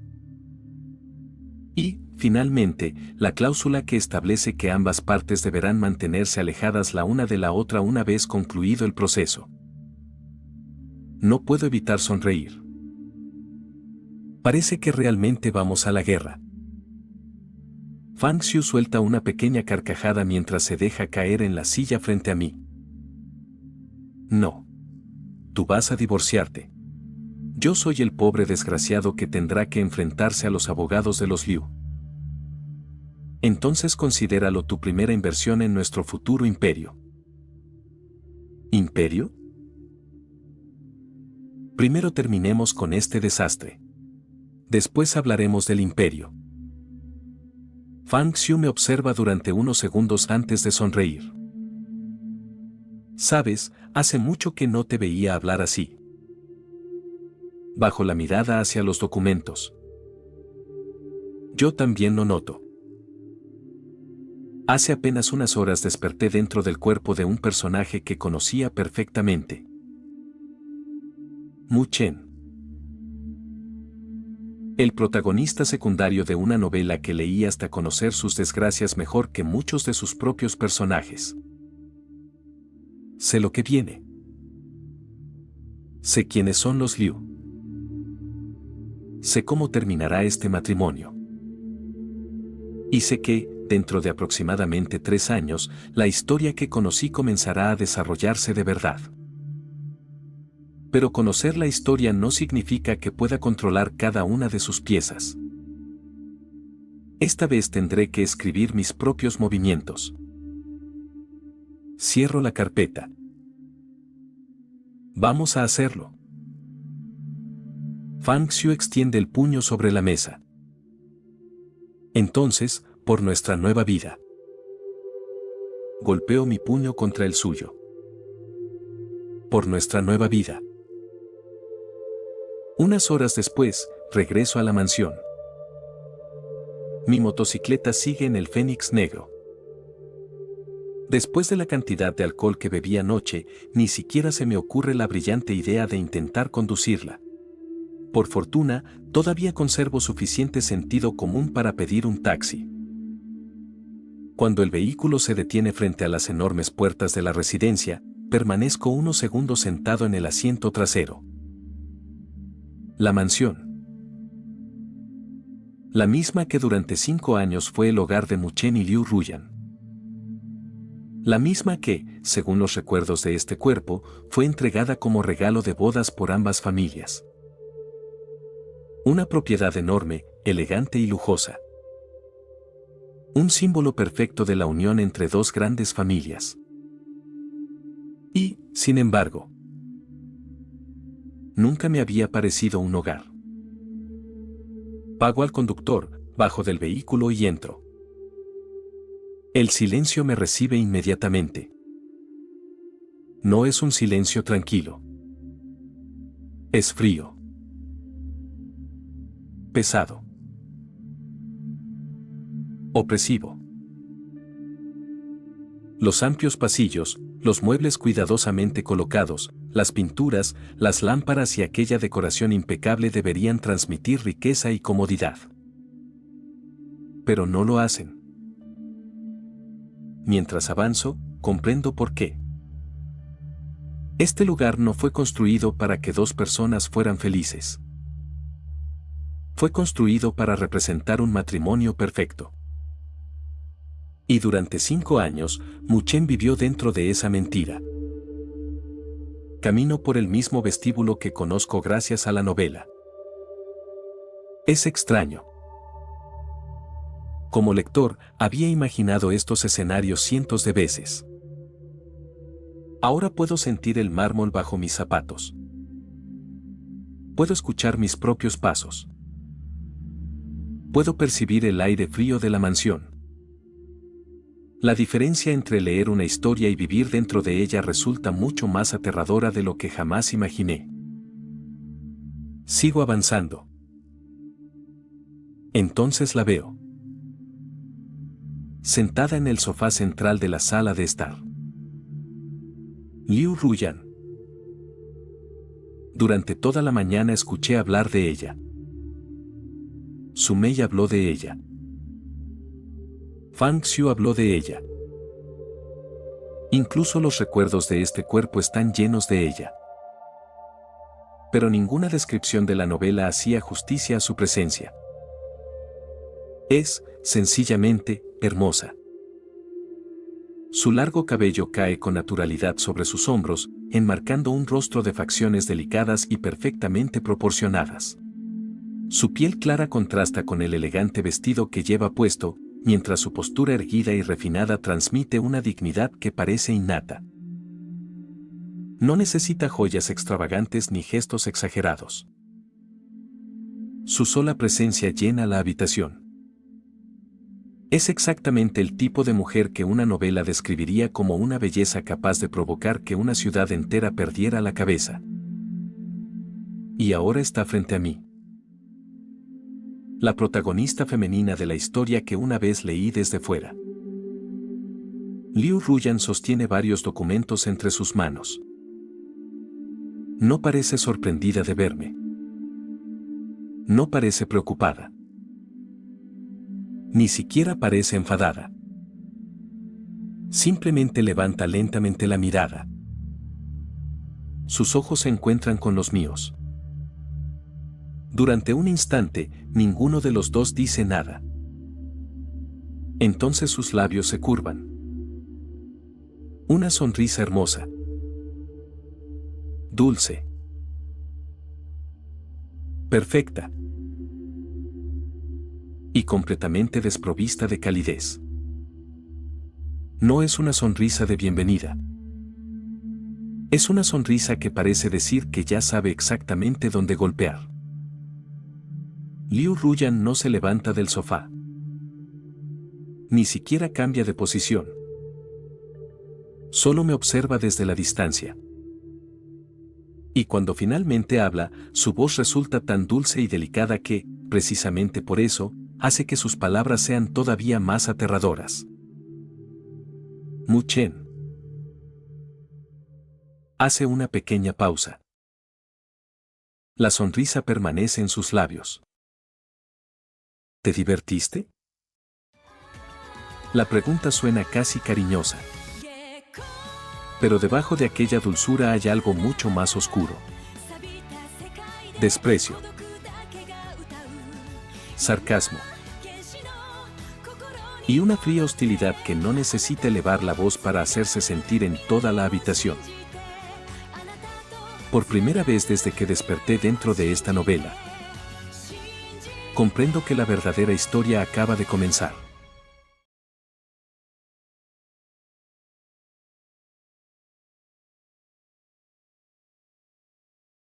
Y, finalmente, la cláusula que establece que ambas partes deberán mantenerse alejadas la una de la otra una vez concluido el proceso. No puedo evitar sonreír. Parece que realmente vamos a la guerra. Fang Xiu suelta una pequeña carcajada mientras se deja caer en la silla frente a mí. No. Tú vas a divorciarte. Yo soy el pobre desgraciado que tendrá que enfrentarse a los abogados de los Liu. Entonces considéralo tu primera inversión en nuestro futuro imperio. ¿Imperio? Primero terminemos con este desastre. Después hablaremos del imperio. Fang Xiu me observa durante unos segundos antes de sonreír. Sabes, hace mucho que no te veía hablar así. Bajo la mirada hacia los documentos. Yo también lo noto. Hace apenas unas horas desperté dentro del cuerpo de un personaje que conocía perfectamente. Mu Chen. El protagonista secundario de una novela que leí hasta conocer sus desgracias mejor que muchos de sus propios personajes. Sé lo que viene. Sé quiénes son los Liu. Sé cómo terminará este matrimonio. Y sé que, dentro de aproximadamente 3 años, la historia que conocí comenzará a desarrollarse de verdad. Pero conocer la historia no significa que pueda controlar cada una de sus piezas. Esta vez tendré que escribir mis propios movimientos. Cierro la carpeta. Vamos a hacerlo. Fang Xiu extiende el puño sobre la mesa. Entonces, por nuestra nueva vida. Golpeo mi puño contra el suyo. Por nuestra nueva vida. Unas horas después, regreso a la mansión. Mi motocicleta sigue en el Fénix negro. Después de la cantidad de alcohol que bebí anoche, ni siquiera se me ocurre la brillante idea de intentar conducirla. Por fortuna, todavía conservo suficiente sentido común para pedir un taxi. Cuando el vehículo se detiene frente a las enormes puertas de la residencia, permanezco unos segundos sentado en el asiento trasero. La mansión. La misma que durante 5 años fue el hogar de Muchen y Liu Ruyan. La misma que, según los recuerdos de este cuerpo, fue entregada como regalo de bodas por ambas familias. Una propiedad enorme, elegante y lujosa. Un símbolo perfecto de la unión entre dos grandes familias. Y, sin embargo, nunca me había parecido un hogar. Pago al conductor, bajo del vehículo y entro. El silencio me recibe inmediatamente. No es un silencio tranquilo. Es frío. Pesado. Opresivo. Los amplios pasillos, los muebles cuidadosamente colocados, las pinturas, las lámparas y aquella decoración impecable deberían transmitir riqueza y comodidad. Pero no lo hacen. Mientras avanzo, comprendo por qué. Este lugar no fue construido para que dos personas fueran felices. Fue construido para representar un matrimonio perfecto. Y durante 5 años, Muchen vivió dentro de esa mentira. Camino por el mismo vestíbulo que conozco gracias a la novela. Es extraño. Como lector, había imaginado estos escenarios cientos de veces. Ahora puedo sentir el mármol bajo mis zapatos. Puedo escuchar mis propios pasos. Puedo percibir el aire frío de la mansión. La diferencia entre leer una historia y vivir dentro de ella resulta mucho más aterradora de lo que jamás imaginé. Sigo avanzando. Entonces la veo. Sentada en el sofá central de la sala de estar. Liu Ruyan. Durante toda la mañana escuché hablar de ella. Su Mei habló de ella. Fang Xiu habló de ella. Incluso los recuerdos de este cuerpo están llenos de ella. Pero ninguna descripción de la novela hacía justicia a su presencia. Es, sencillamente, hermosa. Su largo cabello cae con naturalidad sobre sus hombros, enmarcando un rostro de facciones delicadas y perfectamente proporcionadas. Su piel clara contrasta con el elegante vestido que lleva puesto, mientras su postura erguida y refinada transmite una dignidad que parece innata. No necesita joyas extravagantes ni gestos exagerados. Su sola presencia llena la habitación. Es exactamente el tipo de mujer que una novela describiría como una belleza capaz de provocar que una ciudad entera perdiera la cabeza. Y ahora está frente a mí. La protagonista femenina de la historia que una vez leí desde fuera. Liu Ruyan sostiene varios documentos entre sus manos. No parece sorprendida de verme. No parece preocupada. Ni siquiera parece enfadada. Simplemente levanta lentamente la mirada. Sus ojos se encuentran con los míos. Durante un instante, ninguno de los dos dice nada. Entonces sus labios se curvan. Una sonrisa hermosa. Dulce. Perfecta. Y completamente desprovista de calidez. No es una sonrisa de bienvenida. Es una sonrisa que parece decir que ya sabe exactamente dónde golpear. Liu Ruyan no se levanta del sofá. Ni siquiera cambia de posición. Solo me observa desde la distancia. Y cuando finalmente habla, su voz resulta tan dulce y delicada que, precisamente por eso, hace que sus palabras sean todavía más aterradoras. Mu Chen hace una pequeña pausa. La sonrisa permanece en sus labios. ¿Te divertiste? La pregunta suena casi cariñosa. Pero debajo de aquella dulzura hay algo mucho más oscuro. Desprecio. Sarcasmo. Y una fría hostilidad que no necesita elevar la voz para hacerse sentir en toda la habitación. Por primera vez desde que desperté dentro de esta novela, comprendo que la verdadera historia acaba de comenzar.